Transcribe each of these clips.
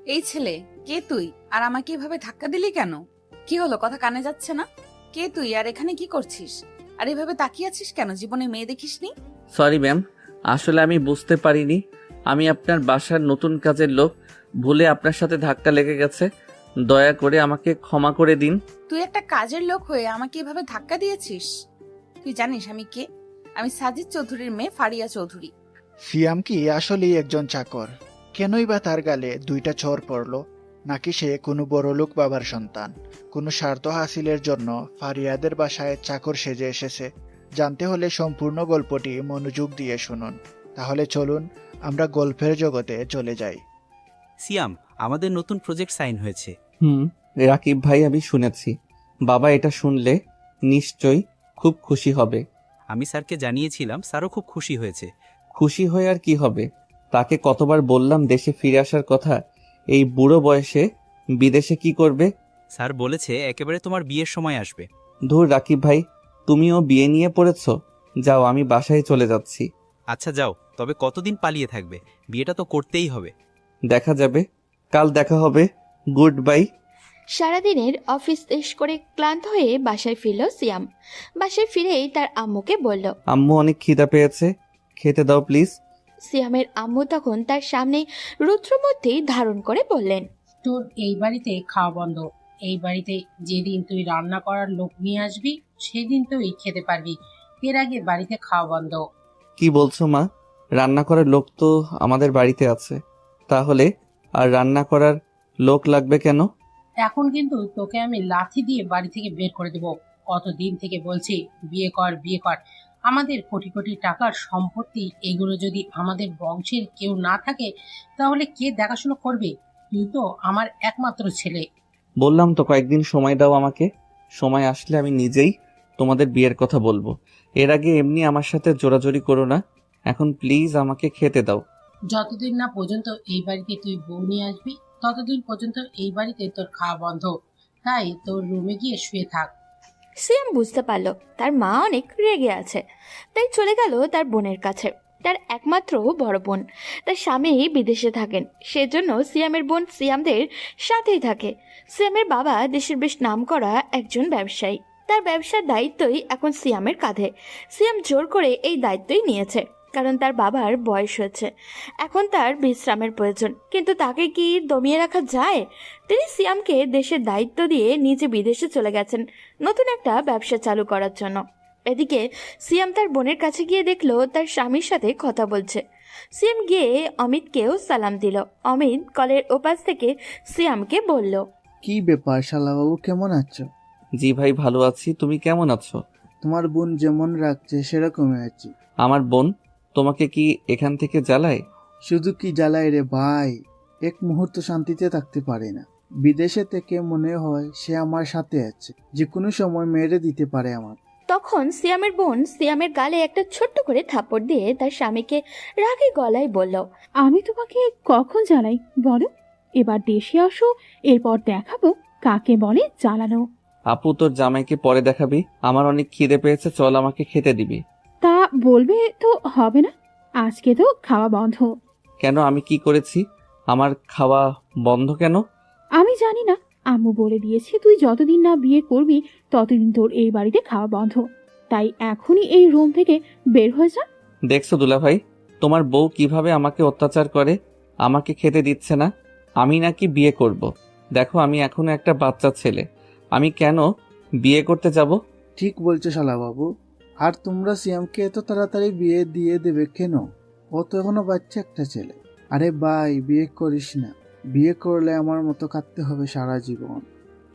এই ছেলে, কে তুই? আর আমাকে এভাবে ধাক্কা দিলি কেন? কি হলো, কথা কানে যাচ্ছে না? কে তুই আর এখানে কি করছিস? আর এভাবে তাকিয়ে আছিস কেন? জীবনে মেয়ে দেখিসনি? সরি ম্যাম, আসলে আমি বুঝতে পারিনি আমি আপনার বাসার নতুন কাজের লোক। ভুলে আপনার সাথে ধাক্কা লেগে গেছে। দয়া করে আমাকে ক্ষমা করে দিন। তুই একটা কাজের লোক হয়ে আমাকে এভাবে ধাক্কা দিয়েছিস? তুই জানিস আমি কে? আমি সাজিদ চৌধুরীর মেয়ে ফারিয়া চৌধুরী। সিয়াম কি আসলেই একজন চাকর? কেনই বা তার গালে দুইটা চর পড়ল? নাকি সে কোনো বড়লোক বাবার সন্তান? কোনো স্বার্থ হাসিলের জন্য ফারিয়াদের বাসায় চাকর সেজে এসেছে? জানতে হলে সম্পূর্ণ গল্পটি মনোযোগ দিয়ে শুনুন। তাহলে চলুন আমরা গল্পের জগতে চলে যাই। সিয়াম, আমাদের নতুন প্রজেক্ট সাইন হয়েছে। রাকিব ভাই, আমি শুনেছি। বাবা এটা শুনলে নিশ্চয়ই খুব খুশি হবে। আমি স্যারকে জানিয়েছিলাম, স্যারও খুব খুশি হয়েছে। খুশি হয়ে আর কি হবে? তাকে কতবার বললাম দেশে ফিরে আসার কথা। এই বুড়ো বয়সে বিদেশে কি করবে? স্যার বলেছে একেবারে তোমার বিয়ের সময় আসবে। ধুর রাকিব ভাই, তুমিও বিয়ে নিয়ে পড়েছ। যাও, আমি বাসায় চলে যাচ্ছি। আচ্ছা যাও, তবে কতদিন পালিয়ে থাকবে? বিয়েটা তো করতেই হবে। দেখা যাবে, কাল দেখা হবে। Good bye. সারাদিনের অফিস শেষ করে ক্লান্ত হয়ে বাসায় ফিরল সিয়াম। বাসায় ফিরেই তার আম্মুকে বলল। আম্মু, অনেক খিদা পেয়েছে, খেতে দাও প্লিজ। সিয়ামের আম্মু তখন তার সামনে রুদ্রমূর্তি ধারণ করে বললেন, তোর এই বাড়িতে খাওয়া বন্ধ। এই বাড়িতে যেদিন তুই রান্না করার লোক নিয়ে আসবি সেদিন তুই খেতে পারবি, এর আগে বাড়িতে খাওয়া বন্ধ। কি বলছো মা? রান্না করার লোক তো আমাদের বাড়িতে আছে। তাহলে আর রান্না করার লোক লাগবে কেন? এখন কিন্তু তোকে আমি লাথি দিয়ে বাড়ি থেকে বের করে দেবো। কতদিন থেকে বলছি বিয়ে কর বিয়ে কর। আমাদের কোটি কোটি টাকার সম্পত্তি, এগুলো যদি আমাদের বংশের কেউ না থাকে তাহলে কে দেখাশোনা করবে? তুই তো আমার একমাত্র ছেলে। বললাম তো কয়েকদিন সময় দাও আমাকে। সময় আসলে আমি নিজেই তোমাদের বিয়ের কথা বলবো। এর আগে এমনি আমার সাথে জোরাজোরি করো না। এখন প্লিজ আমাকে খেতে দাও। যতদিন না পর্যন্ত এই বাড়িতে তুই বউ নিয়ে আসবি ততদিন পর্যন্ত এই বাড়িতে তোর খাওয়া বন্ধ। তাই তোর রুমে গিয়ে শুয়ে থাক। সিয়াম বুঝতে পারল তার মা অনেক রেগে আছে, তাই চলে গেল তার বোনের কাছে। তার একমাত্র বড় বোন, তার স্বামী বিদেশে থাকেন, সেজন্য সিয়ামের বোন সিয়ামদের সাথেই থাকে। সিয়ামের বাবা দেশের বেশ নামকরা একজন ব্যবসায়ী। তার ব্যবসার দায়িত্বই এখন সিয়ামের কাঁধে। সিয়াম জোর করে এই দায়িত্বই নিয়েছে, কারণ তার বাবার বয়স হয়েছে। এখন তার বিশ্রামের প্রয়োজন, কিন্তু তাকে কি দমিয়ে রাখা যায়? তিনি সিয়ামকে দেশের দায়িত্ব দিয়ে নিজে বিদেশে চলে গেছেন নতুন একটা ব্যবসা চালু করার জন্য। এদিকে সিয়াম তার বোনের কাছে গিয়ে দেখলো তার স্বামীর সাথে কথা বলছে। সিয়াম গিয়ে অমিতকেও সালাম দিল। অমিত কলের ওপাশ থেকে সিয়ামকে বলল, কি ব্যাপার শালাবাবু, কেমন আছো? জি ভাই, ভালো আছি। তুমি কেমন আছো? তোমার বোন যেমন রাখছে সেরকমই আছি। আমার বোন তোমাকে কি এখান থেকে জ্বালায়? শুধু কি জ্বালায় রে ভাই, এক মুহূর্ত শান্তিতে থাকতে পারে না। বিদেশে থেকে মনে হয় সে আমার সাথে আছে, যে কোনো সময় মেরে দিতে পারে আমার। তখন সিয়ামের বোন সিয়ামের গালে একটা ছোট্ট করে থাপড় দিয়ে তার স্বামীকে রাগী গলায় বলল, আমি তোমাকে কখন জানাই বলো? এবার দেশে আসো, এরপর দেখাবো কাকে বলে জ্বালানো। আপু, তোর জামাইকে পরে দেখাবি। আমার অনেক খিদে পেয়েছে, চল আমাকে খেতে দিবি। তা বলবে তো হবে না, আজকে তো খাওয়া বন্ধ। কেন, আমি কি করেছি? আমার খাওয়া বন্ধ কেন? আমি জানি না, আম্মু বলে দিয়েছে তুই যতদিন না বিয়ে করবি ততদিন তোর এই বাড়িতে খাওয়া বন্ধ। তাই এখনই এই রুম থেকে বের হয়ে যা। দেখছো দুলা ভাই, তোমার বউ কিভাবে আমাকে অত্যাচার করে। আমাকে খেতে দিচ্ছে না। আমি নাকি বিয়ে করব। দেখো, আমি এখনো একটা বাচ্চা ছেলে। আমি কেন বিয়ে করতে যাব? ঠিক বলছো শালাবাবু। আর তোমরা সিয়ামকে এত তাড়াতাড়ি বিয়ে দিয়ে দেবে কেন? ও তো এখনো বাচ্চা একটা ছেলে। আরে ভাই, বিয়ে করিস না। বিয়ে করলে আমার মতো কাঁদতে হবে সারা জীবন।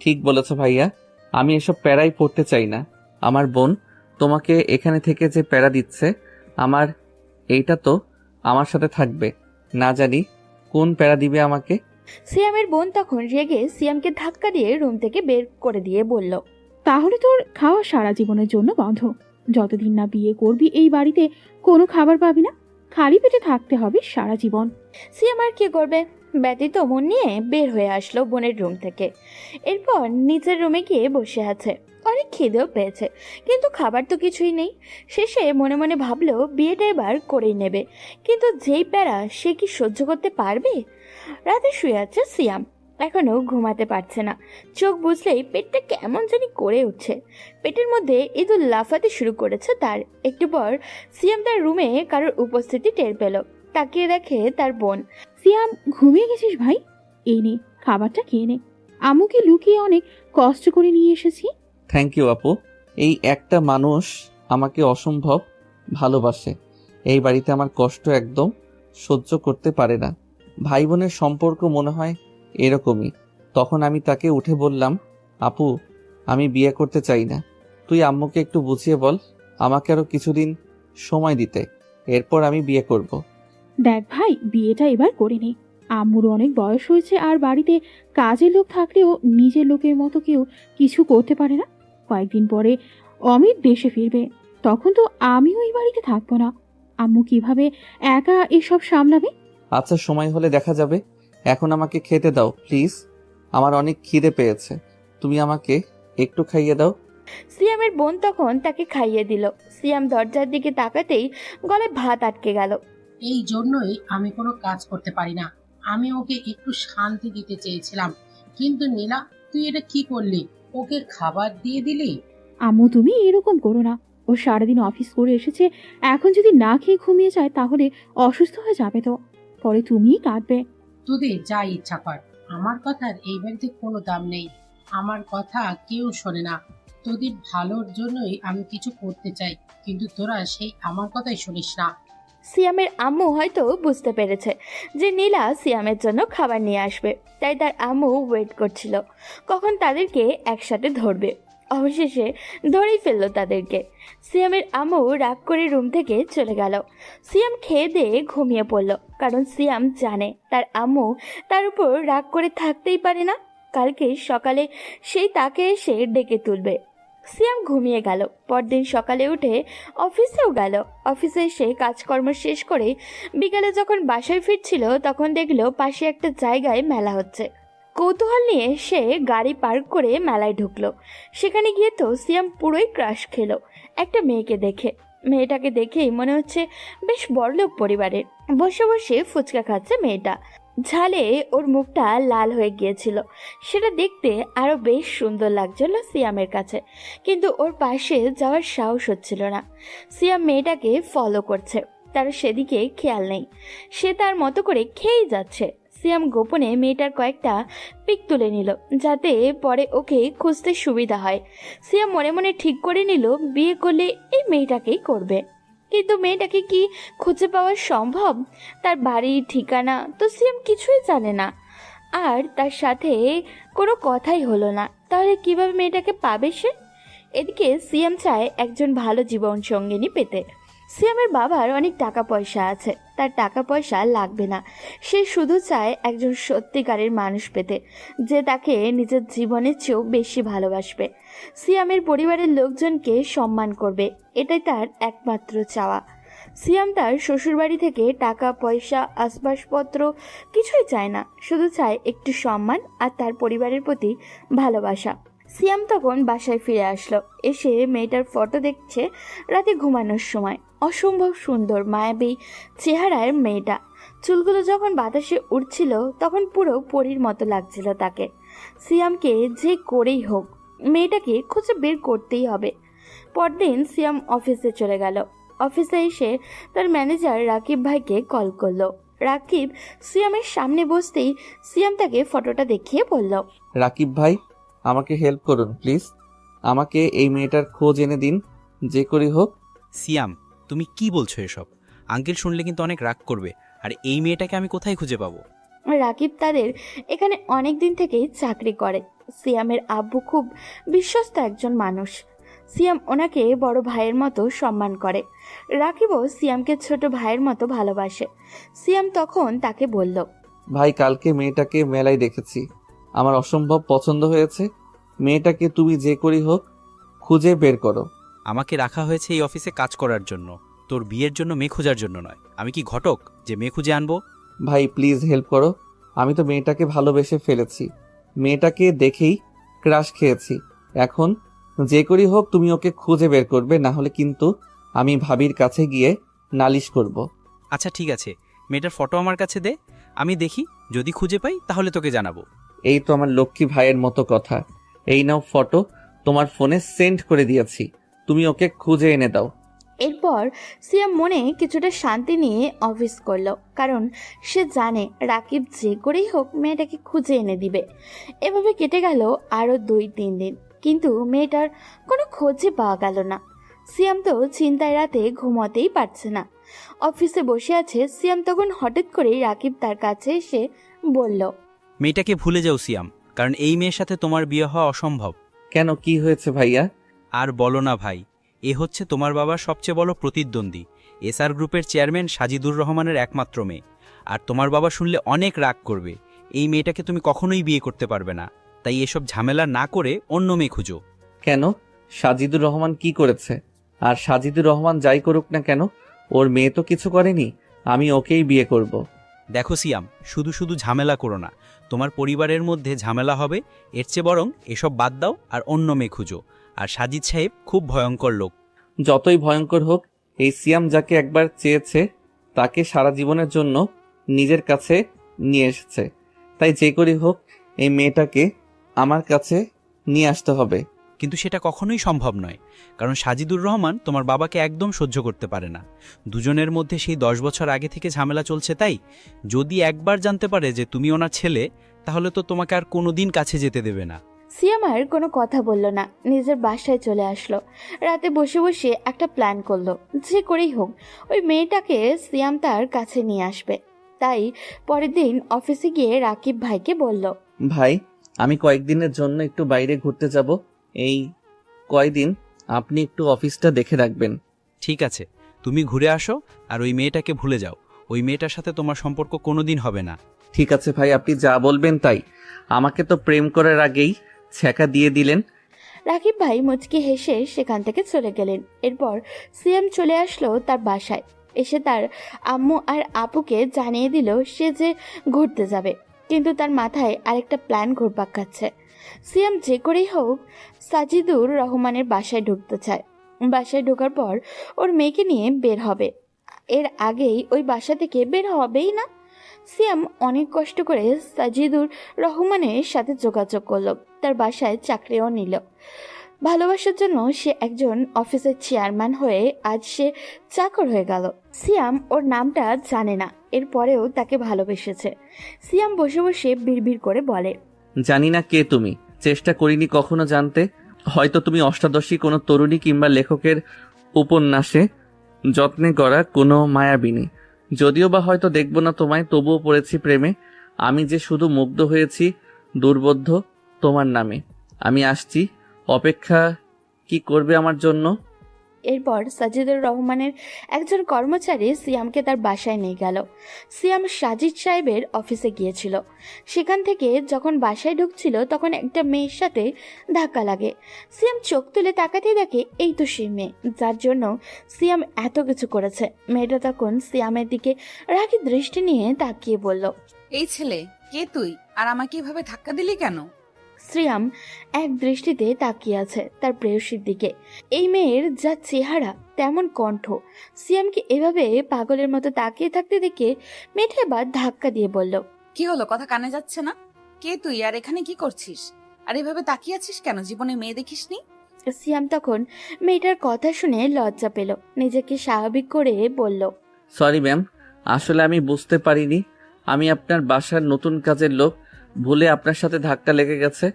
ঠিক বলেছ ভাইয়া, আমি এসব প্যারাই পড়তে চাই না। আমার বোন তোমাকে এখানে থেকে যে প্যারা দিচ্ছে, আমার এইটা তো আমার সাথে থাকবে। না জানি কোন প্যারা দিবে আমাকে। সিয়ামের বোন তখন রেগে সিয়ামকে ধাক্কা দিয়ে রুম থেকে বের করে দিয়ে বলল, তাহলে তোর খাওয়া সারা জীবনের জন্য বন্ধ। যতদিন না বিয়ে করবি এই বাড়িতে কোনো খাবার পাবি না, খালি পেটে থাকতে হবে সারা জীবন। সিয়াম আর কি করবে, ব্যতীত মন নিয়ে বের হয়ে আসলো বোনের রুম থেকে। এরপর নিচের রুমে গিয়ে বসে আছে। অনেক খিদেও পেয়েছে, কিন্তু খাবার তো কিছুই নেই। শেষে মনে মনে ভাবলো বিয়েটা এবার করেই নেবে, কিন্তু যেই প্যারা সে কি সহ্য করতে পারবে। রাতে শুয়ে আছে সিয়াম, এখনো ঘুমাতে পারছে না। চোখ বুঝলেই পেটটা কেমন জানি করে উঠছে। পেটের মধ্যে ইঁদুর লাফাতে শুরু করেছে তার। একটু পর সিয়াম তার রুমে কারোর উপস্থিতি টের পেল। তাকিয়ে দেখে তার বোন। সিয়াম, ঘুমিয়ে গেছিস ভাই? এই নে, খাবারটা খেয়ে নে। আম্মুকে লুকিয়ে অনেক কষ্ট করে নিয়ে এসেছি। থ্যাংক ইউ আপু। এই একটা মানুষ আমাকে অসম্ভব ভালোবাসে। এই বাড়িতে আমার কষ্ট একদম সহ্য করতে পারে না। ভাই বোনের সম্পর্ক মনে হয় এরকমই। তখন আমি তাকে উঠে বললাম, আপু আমি বিয়ে করতে চাই না। তুই আম্মুকে একটু বুঝিয়ে বল আমাকে আরো কিছুদিন সময় দিতে, এরপর আমি বিয়ে করব। দেখ ভাই, বিয়েটা এবার করে নে। আম্মুরও অনেক বয়স হয়েছে, আর বাড়িতে কাজের লোক থাকলেও নিজের লোকের মতো কেউ কিছু করতে পারে না। কয়েকদিন পরে অমিত দেশে ফিরবে, তখন তো আমিও এই বাড়িতে থাকবো না। আম্মু কিভাবে একা এসব সামলাবে? আচ্ছা, সময় হলে দেখা যাবে। এখন আমাকে খেতে দাও প্লিজ, আমার অনেক খিদে পেয়েছে। তুমি আমাকে একটু খাইয়ে দাও। সিয়ামের বোন তখন তাকে খাইয়ে দিল। সিয়াম দরজার দিকে তাকাতেই গলায় ভাত আটকে গেল। এই জন্যই আমি কোনো কাজ করতে পারি না। আমি ওকে একটু শান্তি দিতে চেয়েছিলাম, কিন্তু নীলা, তুই এটা কি করলি? ওকে খাবার দিয়ে দিলি। আম্মু তুমি এরকম করো না। ও সারাদিন অফিস করে এসেছে, এখন যদি না খেয়ে ঘুমিয়ে যায় তাহলে অসুস্থ হয়ে যাবে তো। পরে তুমিই কাঁদবে। তোদের যা ইচ্ছা কর, আমার কথার এই বাড়িতে কোনো দাম নেই। আমার কথা কেউ শোনে না। তোদের ভালোর জন্যই আমি কিছু করতে চাই, কিন্তু তোরা সেই আমার কথাই শুনিস না। সিয়ামের আম্মু হয়তো বুঝতে পেরেছে যে নীলা সিয়ামের জন্য খাবার নিয়ে আসবে, তাই তার আম্মু ওয়েট করছিল কখন তাদেরকে একসাথে ধরবে। অবশেষে ধরেই ফেললো তাদেরকে। সিয়ামের আম্মু রাগ করে রুম থেকে চলে গেল। সিয়াম খেয়ে দিয়ে ঘুমিয়ে পড়ল, কারণ সিয়াম জানে তার আম্মু তার উপর রাগ করে থাকতেই পারে না। কালকে সকালে সেই তাকে এসে ডেকে তুলবে। সিয়াম ঘুমিয়ে গেল। পরদিন সকালে উঠে অফিসেও গেল। অফিসে এসে কাজকর্ম শেষ করে বিকালে যখন বাসায় ফিরছিল তখন দেখলো পাশে একটা জায়গায় মেলা হচ্ছে। কৌতূহল নিয়ে সে গাড়ি পার্ক করে মেলায় ঢুকলো। সেখানে গিয়ে তো সিয়াম পুরোই ক্রাশ খেলো একটা মেয়েকে দেখে। মেয়েটাকে দেখেই মনে হচ্ছে বেশ বড়লোক পরিবারের। বসে বসে ফুচকা খাচ্ছে মেয়েটা। ঝালে ওর মুখটা লাল হয়ে গিয়েছিল। সেটা দেখতে আরো বেশ সুন্দর লাগছিল সিয়ামের কাছে, কিন্তু ওর পাশে যাওয়ার সাহস হচ্ছিল না। সিয়াম মেয়েটাকে ফলো করছে, তার সেদিকে খেয়াল নেই। সে তার মতো করে খেয়েই যাচ্ছে। সিয়াম গোপনে মেয়েটার কয়েকটা পিক তুলে নিল, যাতে পরে ওকে খুঁজতে সুবিধা হয়। সিয়াম মনে মনে ঠিক করে নিল বিয়ে করলে এই মেয়েটাকেই করবে। কিন্তু মেয়েটাকে কি খুঁজে পাওয়া সম্ভব? তার বাড়ি ঠিকানা তো সিয়াম কিছুই জানে না, আর তার সাথে কোনো কথাই হলো না। তাহলে কিভাবে মেয়েটাকে পাবে সে? এদিকে সিয়াম চায় একজন ভালো জীবন সঙ্গিনী পেতে। সিয়ামের বাবার অনেক টাকা পয়সা আছে, তার টাকা পয়সা লাগবে না। সে শুধু চায় একজন সত্যিকারের মানুষ পেতে, যে তাকে নিজের জীবনের চেয়েও বেশি ভালোবাসবে। সিয়ামের পরিবারের লোকজনকে সম্মান করবে, এটাই তার একমাত্র চাওয়া। সিয়াম তার শ্বশুরবাড়ি থেকে টাকা পয়সা আসবাবপত্র কিছুই চায় না, শুধু চায় একটু সম্মান আর তার পরিবারের প্রতি ভালোবাসা। সিয়াম তখন বাসায় ফিরে আসলো। এসে মেয়েটার ফটো দেখছে রাতে ঘুমানোর সময়। অসম্ভব সুন্দর মায়াবী চেহারার মেয়েটা। চুলগুলো যখন বাতাসে উড়ছিল তখন পুরো পরীর মতো লাগছিল তাকে। সিয়ামকে যে করেই হোক মেয়েটাকে খুঁজে বের করতেই হবে। পরদিন সিয়াম অফিসে চলে গেল। অফিসে এসে তার ম্যানেজার রাকিব ভাইকে কল করলো। রাকিব সিয়ামের সামনে বসতেই সিয়াম তাকে ফটোটা দেখিয়ে বলল, রাকিব ভাই, আমাকে হেল্প করুন প্লিজ। আমাকে এই মেয়েটার খোঁজ এনে দিন, যে করেই হোক। সিয়াম, তুমি কি বলছো এসব? আঙ্কেল শুনলে কিন্তু অনেক রাগ করবে। আর এই মেয়েটাকে আমি কোথায় খুঁজে পাবো? রাকিব তাদের এখানে অনেক দিন থেকেই চাকরি করে। সিয়ামের আব্বু খুব বিশ্বস্ত একজন মানুষ। সিয়াম ওনাকে বড় ভাইয়ের মতো সম্মান করে। রাকিবও সিয়ামকে ছোট ভাইয়ের মতো ভালোবাসে। সিয়াম তখন তাকে বলল, ভাই, কালকে মেয়েটাকে মেলায় দেখেছি, আমার অসম্ভব পছন্দ হয়েছে। মেয়েটাকে তুমি যে করেই হোক খুঁজে বের করো। আমাকে রাখা হয়েছে এই অফিসে কাজ করার জন্য, তোর বিয়ের জন্য মেয়ে খোঁজার জন্য নয়। আমি কি ঘটক যে মেয়ে খুঁজে আনবো? ভাই প্লিজ হেল্প করো, আমি তো মেয়েটাকে ভালোবেসে ফেলেছি, মেয়েটাকে দেখেই ক্রাশ খেয়েছি। এখন যে করি হোক তুমি ওকে খুঁজে বের করবে, না হলে কিন্তু আমি ভাবির কাছে গিয়ে নালিশ করব। আচ্ছা ঠিক আছে, মেয়েটার ফটো আমার কাছে দে, আমি দেখি, যদি খুঁজে পাই তাহলে তোকে জানাবো। এই তো আমার লক্ষ্মী ভাইয়ের মতো কথা। এই নাও ফটো, তোমার ফোনে সেন্ড করে দিয়েছি, তুমি ওকে খুঁজে এনে দাও। এরপর সিয়াম মনে কিছুটা শান্তি নিয়ে অফিস করলো, কারণ সে জানে রাকিব যে করেই হোক মেয়েটাকে খুঁজে এনে দিবে। এভাবে কেটে গেল আরও 2-3 দিন, কিন্তু মেয়েটার কোনো খোঁজই পাওয়া গেল না। সিয়াম তো চিন্তায় রাতে ঘুমাতেই পারছে না। অফিসে বসে আছে সিয়াম, তখন হঠাৎ করেই রাকিব তার কাছে এসে বলল, মেয়েটাকে ভুলে যাও সিয়াম, কারণ এই মেয়ের সাথে তোমার বিয়ে হওয়া অসম্ভব। কেন, কি হয়েছে ভাইয়া? আর বলো না ভাই, এ হচ্ছে তোমার বাবার সবচেয়ে বড় প্রতিদ্বন্দ্বী, এসআর গ্রুপের চেয়ারম্যান সাজিদুর রহমানের একমাত্র মেয়ে। আর তোমার বাবা শুনলে অনেক রাগ করবে। এই মেয়েটাকে তুমি কখনোই বিয়ে করতে পারবে না, তাই এসব ঝামেলা না করে অন্য মেয়ে খুঁজো। কেন, সাজিদুর রহমান কি করেছে? আর সাজিদুর রহমান যাই করুক না কেন, ওর মেয়ে তো কিছু করেনি, আমি ওকেই বিয়ে করব। দেখো সিয়াম, শুধু শুধু ঝামেলা করো না, তোমার পরিবারের মধ্যে ঝামেলা হবে। এর চেয়ে বরং এসব বাদ দাও আর অন্য মেয়ে খুঁজো। আর সাজিদ সাহেব খুব ভয়ঙ্কর লোক। যতই ভয়ঙ্কর হোক, এই সিয়াম যাকে একবার চেয়েছে তাকে সারা জীবনের জন্য নিজের কাছে নিয়ে এসেছে, তাই যে করি হোক এই মেয়েটাকে আমার কাছে নিয়ে আসতে হবে। কিন্তু সেটা কখনোই সম্ভব নয়, কারণ সাজিদুর রহমান তোমার বাবাকে একদম সহ্য করতে পারে না। দুজনের মধ্যে সেই 10 বছর আগে থেকে ঝামেলা চলছে, তাই যদি একবার জানতে পারে যে তুমি ওনার ছেলে, তাহলে তো তোমাকে আর কোনোদিন কাছে যেতে দেবে না। সিয়াম আর কোনো কথা বলল না, নিজের বাসায় চলে আসলো। রাতে বসে বসে একটা প্ল্যান করলো, যে করেই হোক ওই মেয়েটাকে সিয়াম তার কাছে নিয়ে আসবে। তাই পরের দিন অফিসে গিয়ে রাকিব ভাইকে বলল, ভাই, আমি কয়েকদিনের জন্য একটু বাইরে ঘুরতে যাব, এই কয়দিন আপনি একটু অফিসটা দেখে রাখবেন। ঠিক আছে, তুমি ঘুরে আসো আর ওই মেয়েটাকে ভুলে যাও। ওই মেয়েটার সাথে তোমার সম্পর্ক কোনোদিন হবে না। ঠিক আছে ভাই, আপনি যা বলবেন তাই। আমাকে তো প্রেম করার আগেই ছ্যাঁকা দিয়ে দিলেন। রাকিব ভাই মুচকি হেসে সেখান থেকে চলে গেলেন। এরপর সিয়াম চলে আসলো তার বাসায়। এসে তার আম্মু আর আপুকে জানিয়ে দিল সে যে ঘুরতে যাবে, কিন্তু তার মাথায় আরেকটা প্ল্যান ঘুরপাক খাচ্ছে। সিয়াম যে করেই হোক সাজিদুর রহমানের বাসায় ঢুকতে চায়। বাসায় ঢোকার পর ওর মেয়েকে নিয়ে বের হবে, এর আগেই ওই বাসা থেকে বের হবেই না। সিয়াম অনেক কষ্ট করে সাজিদুর রহমানের সাথে যোগাযোগ করলো, তার বাসায় চাকরিও নিল। ভালোবাসার জন্য সে একজন অফিসের চেয়ারম্যান হয়ে আজ সে চাকর হয়ে গেল। সিয়াম ওর নামটা জানে না, এরপরেও তাকে ভালোবেসেছে। সিয়াম বসে বসে বিড়বিড় করে বলে, জানি না কে তুমি, চেষ্টা করিনি কখনো জানতে। হয়তো তুমি অষ্টাদশী কোনো তরুণী কিংবা লেখকের উপন্যাসে যত্নে গড়া কোনো মায়াবিনী। যদিও বা হয়তো দেখব না তোমায়, তবুও পড়েছি প্রেমে। আমি যে শুধু মুগ্ধ হয়েছি দুর্বোধ্য তোমার নামে। আমি আসছি, অপেক্ষা কি করবে আমার জন্য? এরপর সাজিদুর রহমানের একজন কর্মচারী সিয়ামকে তার বাসায় নিয়ে গেল। সিয়াম সাজিদ সাহেবের অফিসে গিয়েছিল। সেখান থেকে যখন বাসায় ঢুকছিল তখন একটা মেয়ের সাথে ধাক্কা লাগে। সিয়াম চোখ তুলে তাকাতেই দেখে এই তো সেই মেয়ে যার জন্য সিয়াম এত কিছু করেছে। মেয়েটা তখন সিয়ামের দিকে রাগী দৃষ্টি নিয়ে তাকিয়ে বলল, এই ছেলে, কে তুই? আর আমাকে এভাবে ধাক্কা দিলি কেন? সিয়াম এক দৃষ্টিতে তাকিয়ে আছে তার প্রেয়সীর দিকে। এই মেয়ের যা চেহারা তেমন কণ্ঠ। সিয়ামকে এভাবে পাগলের মতো তাকিয়ে থাকতে দেখে মেয়েটা এবার ধাক্কা দিয়ে বলল, কি হলো, কথা কানে যাচ্ছে না? কে তুই আর এখানে কি করছিস? আর এভাবে তাকিয়ে আছিস কেন? জীবনে মেয়ে দেখিসনি? সিয়াম তখন মেয়েটার কথা শুনে লজ্জা পেল, নিজেকে স্বাভাবিক করে বলল, সরি ম্যাম, আসলে আমি বুঝতে পারিনি আমি আপনার বাসার নতুন কাজের লোক, ভুলে আপনার সাথে ধাক্কা লেগে গেছে,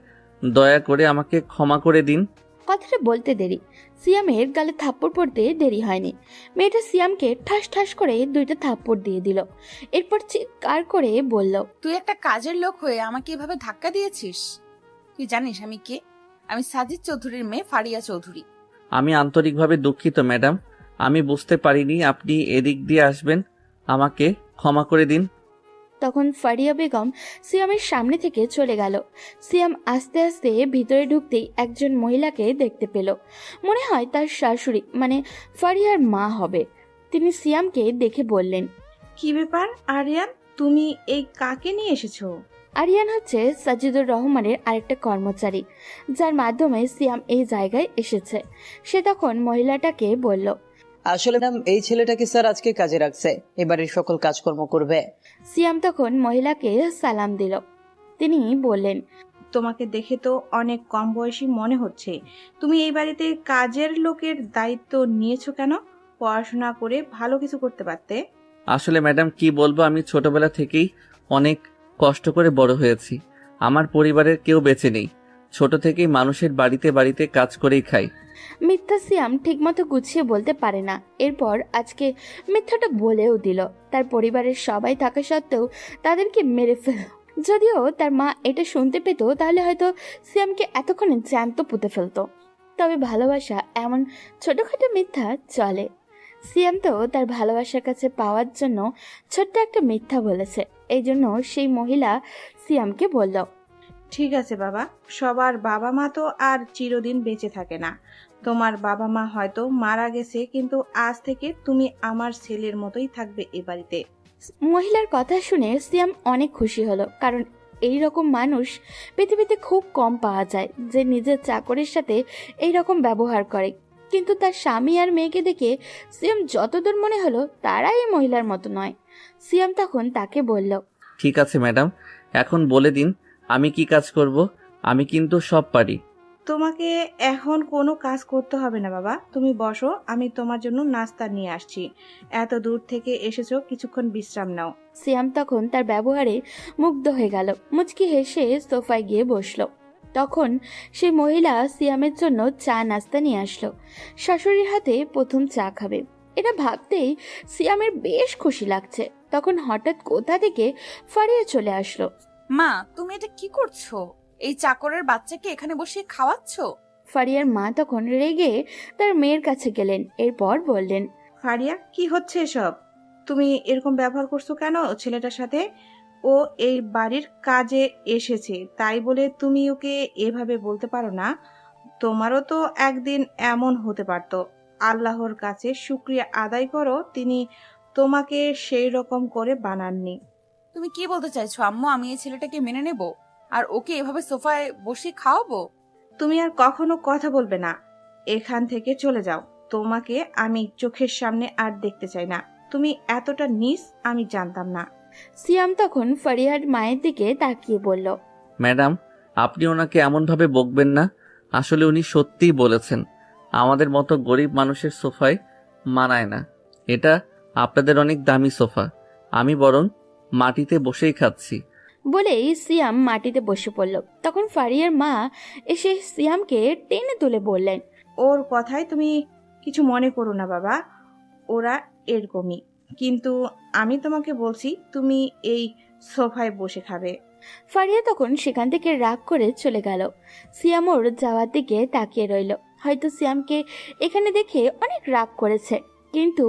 দয়া করে আমাকে ক্ষমা করে দিন। কথাটা বলতে দেরি সিয়ামের গালে থাপ্পড় পড়তে দেরি হয়নি। মেয়েটা সিয়ামকে ঠাস ঠাস করে 2টা থাপ্পড় দিয়ে দিল। এরপর চিৎকার করে বলল, তুই একটা কাজের লোক হয়ে আমাকে এভাবে ধাক্কা দিয়েছিস? তুই জানিস আমি কে? আমি সাজিদ চৌধুরীর মেয়ে ফারিয়া চৌধুরী। আমি আন্তরিকভাবে দুঃখিত ম্যাডাম, আমি বুঝতে পারিনি আপনি এদিক দিয়ে আসবেন, আমাকে ক্ষমা করে দিন। তখন ফারিয়া বেগম সিয়ামের সামনে থেকে চলে গেল। সিয়াম আস্তে আস্তে ভিতরে ঢুকতেই একজন মহিলাকে দেখতে পেল। মনে হয় তার শাশুড়ি মানে ফারিয়ার মা হবে। তিনি সিয়ামকে দেখে বললেন, কি ব্যাপার আরিয়ান, তুমি এই কাকে নিয়ে এসেছো? আরিয়ান হচ্ছে সাজিদুর রহমানের আরেকটা কর্মচারী, যার মাধ্যমে সিয়াম এই জায়গায় এসেছে। সে তখন মহিলাটাকে বলল। আসলে ম্যাম, এই ছেলেটাকে স্যার আজকে কাজে রাখছে, এবারের সকল কাজকর্ম করবে। সিয়াম তখন মহিলাকে সালাম দিল। তিনি বললেন, তোমাকে দেখে তো অনেক কম বয়সী মনে হচ্ছে। তুমি এই বাড়িতে কাজের লোকের দায়িত্ব নিয়েছো কেন? পড়াশোনা করে ভালো কিছু করতে পারতে। আসলে ম্যাডাম কি বলবো, আমি ছোটবেলা থেকেই অনেক কষ্ট করে বড় হয়েছি। আমার পরিবারের কেউ বেঁচে নেই। ছোট থেকেই মানুষের বাড়িতে বাড়িতে কাজ করেই খাই। মিথ্যা সিয়াম ঠিকমতো গুছিয়ে বলতে পারে না। এরপর আজকে মিথ্যাটা বলেও দিল। তার পরিবারের সবাই থাকা সত্ত্বেও তাদেরকে মেরে ফেল। যদিও তার মা এটা শুনতে পেত, তাহলে হয়তো সিয়ামকে এতক্ষণে জ্যান্ত পুঁতে ফেলতো। তবে ভালোবাসা এমন ছোটখাটো মিথ্যা চলে। সিয়াম তো তার ভালোবাসার কাছে পাওয়ার জন্য ছোট্ট একটা মিথ্যা বলেছে। এই জন্য সেই মহিলা সিয়ামকে বলল, ঠিক আছে বাবা, সবার বাবা মা তো আর চিরদিন বেঁচে থাকে না। তোমার বাবা মা হয়তো মারা গেছে, কিন্তু আজ থেকে তুমি আমার ছেলের মতোই থাকবে এ বাড়িতে। মহিলার কথা শুনে সিয়াম অনেক খুশি হলো, কারণ এই রকম মানুষ পৃথিবীতে খুব কম পাওয়া যায় যে নিজের চাকরের সাথে এই রকম ব্যবহার করে। কিন্তু তার স্বামী আর মেয়েকে দেখে সিয়াম যতদূর মনে হলো তারা এই মহিলার মতো নয়। সিয়াম তখন তাকে বলল, ঠিক আছে ম্যাডাম, এখন বলে দিন আমি কি কাজ করব। আমি কিন্তু সব পারি। তোমাকে এখন কোনো কাজ করতে হবে না বাবা, তুমি বসো, আমি তোমার জন্য নাস্তা নিয়ে আসছি। এত দূর থেকে এসেছো, কিছুক্ষণ বিশ্রাম নাও। সিয়াম তখন তার ব্যবহারে মুগ্ধ হয়ে গেল। মুচকি হেসে সোফায় গিয়ে বসলো। তখন সেই মহিলা সিয়ামের জন্য চা নাস্তা নিয়ে আসলো। শাশুড়ির হাতে প্রথম চা খাবে, এটা ভাবতেই সিয়ামের বেশ খুশি লাগছে। তখন হঠাৎ কোথা থেকে ফারিয়া চলে আসলো। মা, তুমি এটা কি করছো? এই চাকরের বাচ্চাকে এখানে বসিয়ে খাওয়াচ্ছো? ফারিয়ার মা তখন রেগে তার মেয়ের কাছে গেলেন। এরপর বললেন, ফারিয়া, কি হচ্ছে এসব? তুমি এরকম ব্যবহার করছো কেন ছেলেটার সাথে? ও এই বাড়ির কাজে এসেছে, তাই বলে তুমি ওকে এভাবে বলতে পারো না। তোমারও তো একদিন এমন হতে পারতো। আল্লাহর কাছে শুকরিয়া আদায় করো, তিনি তোমাকে সেই রকম করে বানাননি। তুমি কি বলতে চাইছো আম্মু? আমি এই ছেলেটাকে মেনে নেব আর ওকে এভাবে সোফায় বসিয়ে খাওয়াবো? তুমি আর কখনো কথা বলবে না। এখান থেকে চলে যাও। তোমাকে আমি চোখের সামনে আর দেখতে চাই না। তুমি এতটা নীচ আমি জানতাম না। সিয়াম তখন ফারিয়ার মায়ের দিকে তাকিয়ে বলল, ম্যাডাম, আপনি ওনাকে এমনভাবে বকবেন না। আসলে উনি সত্যিই বলেছেন, আমাদের মতো গরিব মানুষের সোফায় মানায় না। এটা আপনাদের অনেক দামি সোফা। আমি বরং মাটিতে বসেই খাচ্ছি। বলেই সিয়াম মাটিতে বসে পড়ল। তখন ফারিয়ার মা এসে সিয়ামকে টেনে তুলে বললেন, ওর কথায় তুমি কিছু মনে করো না বাবা, ওরা এরকমই। কিন্তু আমি তোমাকে বলছি, তুমি এই সোফায় বসে খাবে। ফারিয়া তখন সেখান থেকে রাগ করে চলে গেল। সিয়াম ওর যাওয়ার দিকে তাকিয়ে রইল। হয়তো সিয়ামকে এখানে দেখে অনেক রাগ করেছে, কিন্তু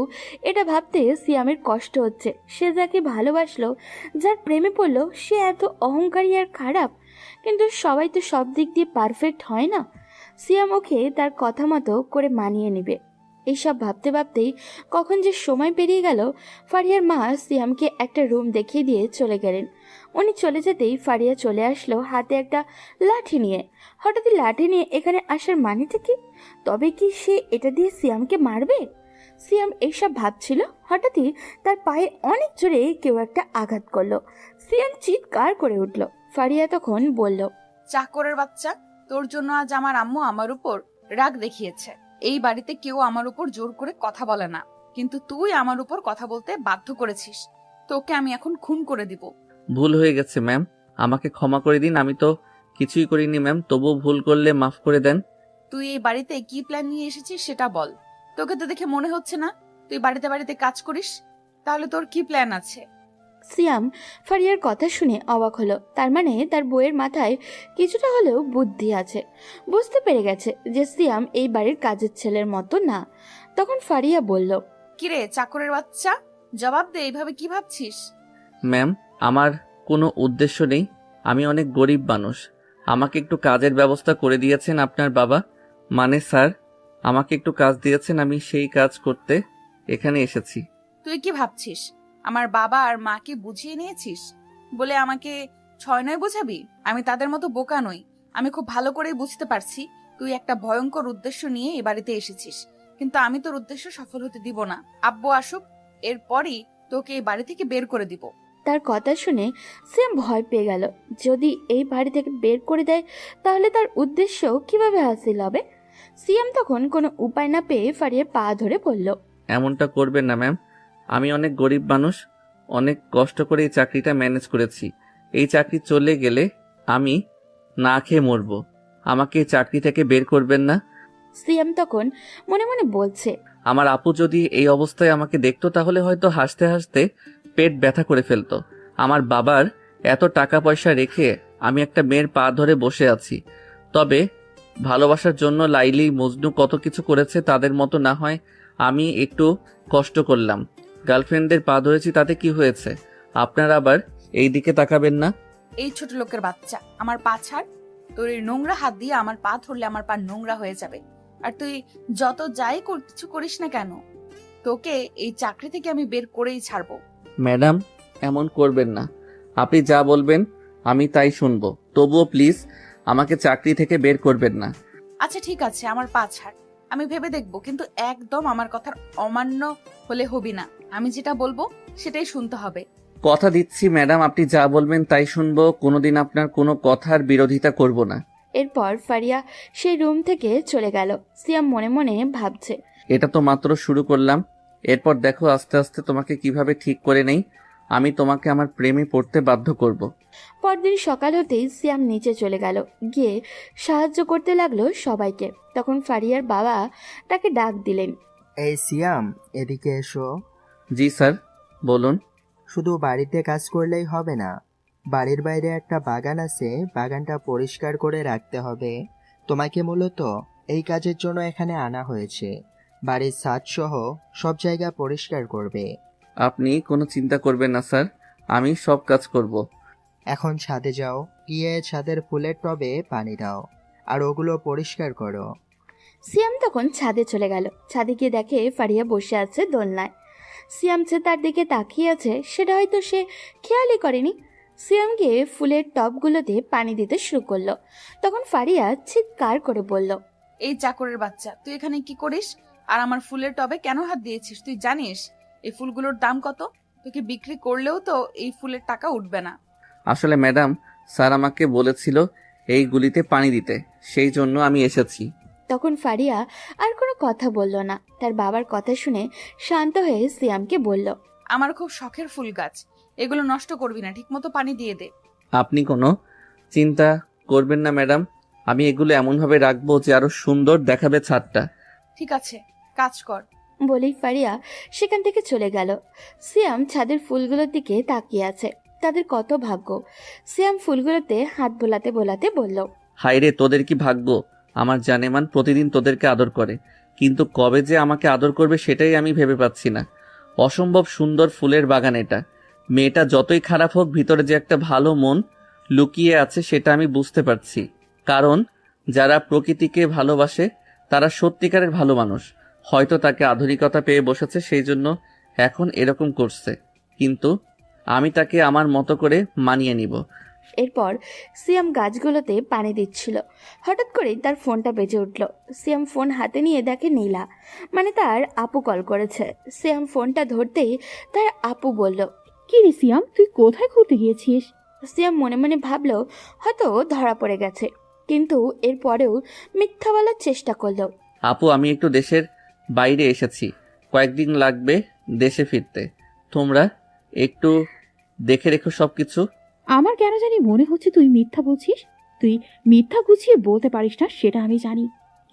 এটা ভাবতে সিয়ামের কষ্ট হচ্ছে। সে যাকে ভালোবাসলো, যার প্রেমে পড়লো, সে এত অহংকারী আর খারাপ। কিন্তু সবাই তো সব দিক দিয়ে পারফেক্ট হয় না। সিয়াম ওকে তার কথা মতো করে মানিয়ে নেবে। এইসব ভাবতে ভাবতেই কখন যে সময় পেরিয়ে গেল। ফারিয়ার মা সিয়ামকে একটা রুম দেখিয়ে দিয়ে চলে গেলেন। উনি চলে যেতেই ফারিয়া চলে আসলো হাতে একটা লাঠি নিয়ে। হঠাৎই লাঠি নিয়ে এখানে আসার মানেটা কি? তবে কি সে এটা দিয়ে সিয়ামকে মারবে? সিয়াম এইসব ভাবছিল, হঠাৎই তার পায়ে অনেক জোরে কেউ একটা আঘাত করলো। সিয়াম চিৎকার করে উঠল। ফারিয়া তখন বলল, চাকরের বাচ্চা, তোর জন্য আজ আমার আম্মু আমার উপর রাগ দেখিয়েছে। এই বাড়িতে কেউ আমার উপর জোর করে কথা বলে না, কিন্তু তুই আমার উপর কথা বলতে বাধ্য করেছিস। তোকে আমি এখন খুন করে দিব। ভুল হয়ে গেছে ম্যাম, আমাকে ক্ষমা করে দিন। আমি তো কিছুই করিনি ম্যাম, তবুও ভুল করলে মাফ করে দেন। তুই এই বাড়িতে কি প্ল্যান নিয়ে এসেছিস সেটা বল। তোকে তো দেখে মনে হচ্ছে না তুই বাড়িতে বাড়িতে কাজ করিস। তাহলে তোর কি প্ল্যান আছে? সিয়াম ফারিয়ার কথা শুনে অবাক হলো। তার মানে তার বউয়ের মাথায় কিছুটা হলেও বুদ্ধি আছে। বুঝতে পেরে গেছে যে সিয়াম এই বাড়ির কাজের ছেলের মতো না। তখন ফারিয়া বলল, কিরে চাকরের বাচ্চা, জবাব দে, এইভাবে কি ভাবছিস? ম্যাম, আমার কোনো উদ্দেশ্য নেই। আমি অনেক গরিব মানুষ। আমাকে একটু কাজের ব্যবস্থা করে দিয়েছেন আপনার বাবা, মানে স্যার আমাকে একটু কাজ দিয়েছেন, আমি সেই কাজ করতে এখানে এসেছি। তুই কি ভাবছিস আমার বাবা আর মাকে বুঝিয়ে নিয়েছিস বলে আমাকে 6-9 বোঝাবি? আমি তাদের মতো বোকা নই। আমি খুব ভালো করেই বুঝতে পারছি তুই একটা ভয়ঙ্কর উদ্দেশ্য নিয়ে এই বাড়িতে এসেছিস, কিন্তু আমি তোর উদ্দেশ্য সফল হতে দিব না। আব্বু আসুক, এরপরই তোকে এই বাড়ি থেকে বের করে দিব। তার কথা শুনে সিয়াম ভয় পেয়ে গেল। যদি এই বাড়ি থেকে বের করে দেয় তাহলে তার উদ্দেশ্য কিভাবে হাসিল হবে? সিয়াম তখন কোনো উপায় না পেয়ে ফারিয়ার পা ধরে বলল, এমনটা করবেন না ম্যাম। আমি অনেক গরিব মানুষ, অনেক কষ্ট করে এই চাকরিটা ম্যানেজ করেছি। এই চাকরি চলে গেলে আমি না খেয়ে মরবো। আমাকে এই চাকরি থেকে বের করবেন না। সিয়াম তখন মনে মনে বলছে, আমার আপু যদি এই অবস্থায় আমাকে দেখতো তাহলে হয়তো হাসতে হাসতে পেট ব্যথা করে ফেলতো। আমার বাবার এত টাকা পয়সা রেখে আমি একটা মেয়ের পা ধরে বসে আছি। তবে ভালোবাসার জন্য লাইলি মজনু কত কিছু করেছে, তাদের মতো না হয় আমি একটু কষ্ট করলাম, গার্লফ্রেন্ডদের পা ধরেছি, তাতে কি হয়েছে? আপনারা আবার এই দিকে তাকাবেন না। এই ছোট লোকের বাচ্চা, আমার পা ছাড়। তোর এই নোংরা হাত দিয়ে আমার পা ধরলে আমার পা নোংরা হয়ে যাবে। আর তুই যত যাই কিছু করিস না কেন, তোকে এই চাকরি থেকে আমি বের করেই ছাড়বো। ম্যাডাম, এমন করবেন না। আপনি যা বলবেন আমি তাই শুনবো। তবুও প্লিজ আমাকে চাকরি থেকে বের করবেন না। আচ্ছা ঠিক আছে, আমার পা ছাড়, আমি ভেবে দেখবো, কিন্তু একদম আমার কথার অমান্য হলে হবি না। আমি যেটা বলবো সেটাই শুনতে হবে। কথা দিচ্ছি ম্যাডাম, আপনি যা বলবেন তাই শুনবো। কোনোদিন আপনার কোনো কথার বিরোধিতা করব না। এরপর ফারিয়া সেই রুম থেকে চলে গেল। সিয়াম মনে মনে ভাবছে, এটা তো মাত্র শুরু করলাম, এরপর দেখো আস্তে আস্তে তোমাকে কিভাবে ঠিক করে নেই। আমি তোমাকে আমার প্রেমে পড়তে বাধ্য করব। পরদিন সকাল হতেই সিয়াম নিচে চলে গেল, গিয়ে সাহায্য করতে লাগলো সবাইকে। তখন ফারিয়ার বাবা তাকে ডাক দিলেন। এই সিয়াম, এদিকে এসো। জি স্যার, বলুন। শুধু বাড়িতে কাজ করলেই হবে না, বাড়ির বাইরে একটা বাগান আছে, বাগানটা পরিষ্কার করে রাখতে হবে। তোমাকে মূলত এই কাজের জন্য এখানে আনা হয়েছে। বাড়ির ছাদ সহ সব জায়গা পরিষ্কার করবে। আপনি কোনো চিন্তা করবেন না স্যার, আমি সব কাজ করব। এখন ছাদে যাও, গিয়ে ছাদের ফুলের টবে পানি দাও, আর ওগুলো পরিষ্কার করো। সিয়াম তখন ছাদে চলে গেল। ছাদে গিয়ে দেখে ফারিয়া বসে আছে দোলনায়। সিয়াম যে তার দিকে তাকিয়ে আছে সেটা হয়তো সে খেয়ালই করেনি। সিয়াম গিয়ে ফুলের টবগুলোতে পানি দিতে শুরু করলো। তখন ফারিয়া চিৎকার করে বলল, এই চাকরের বাচ্চা, তুই এখানে কি করিস? আর আমার ফুলের টবে কেন হাত দিয়েছিস? তুই জানিস এই ফুলগুলোর দাম কত? তোকে বিক্রি করলেও তো এই ফুলের টাকা উঠবে না। আসলে ম্যাডাম, স্যার আমাকে বলেছিল এই গুলিতে পানি দিতে, সেই জন্য আমি এসেছি। তখন ফারিয়া আর কোনো কথা বলল না। তার বাবার কথা শুনে শান্ত হয়ে সিয়ামকে বলল, আমার খুব শখের ফুল গাছ, এগুলো নষ্ট করবি না, ঠিকমতো পানি দিয়ে দে। আপনি কোনো চিন্তা করবেন না ম্যাডাম, আমি এগুলো এমনভাবে রাখবো যে আরো সুন্দর দেখাবে ছাদটা। ঠিক আছে, কাজ কর। বলেই ফারিয়া সেখান থেকে চলে গেল। সিয়াম ছাদের ফুলগুলোর দিকে তাকিয়ে আছে। তাদের কত ভাগ্য। সিয়াম ফুলগুলোতে হাত বোলাতে বোলাতে বলল, হায়রে, তোদের কি ভাগ্য। আমার জানেমান প্রতিদিন তোদেরকে আদর করে, কিন্তু কবে যে আমাকে আদর করবে সেটাই আমি ভেবে পাচ্ছি না। অসম্ভব সুন্দর ফুলের বাগান এটা। মেয়েটা যতই খারাপ হোক, ভিতরে যে একটা ভালো মন লুকিয়ে আছে সেটা আমি বুঝতে পারছি। কারণ যারা প্রকৃতিকে ভালোবাসে তারা সত্যিকারের ভালো মানুষ। হয়তো তাকে আধুনিকতা পেয়ে বসেছে, সেই জন্য এখন এরকম করছে, কিন্তু আমি তাকে আমার মতো করে মানিয়ে নিব। এরপর সিয়াম গাছগুলোতে পানি দিচ্ছিল। হঠাৎ করেই তার ফোনটা বেজে উঠল। সিয়াম ফোন হাতে নিয়ে দেখে নীলা, মানে তার আপু কল করেছে। সিয়াম ফোনটা ধরতেই তার আপু বলল, কি রে সিয়াম, তুই কোথায় ঘুরতে গিয়েছিস? সিয়াম মনে মনে ভাবলো হয়তো ধরা পড়ে গেছে, কিন্তু এরপরেও মিথ্যা বলার চেষ্টা করলো। আপু, আমি একটু দেশের বাইরে এসেছি, কয়েকদিন লাগবে দেশে ফিরতে। তোমরা একটু দেখে রেখো সবকিছু। আমার কেন জানি মনে হচ্ছে তুই মিথ্যা বলছিস। তুই মিথ্যা গুছিয়ে বলতে পারিস না সেটা আমি জানি,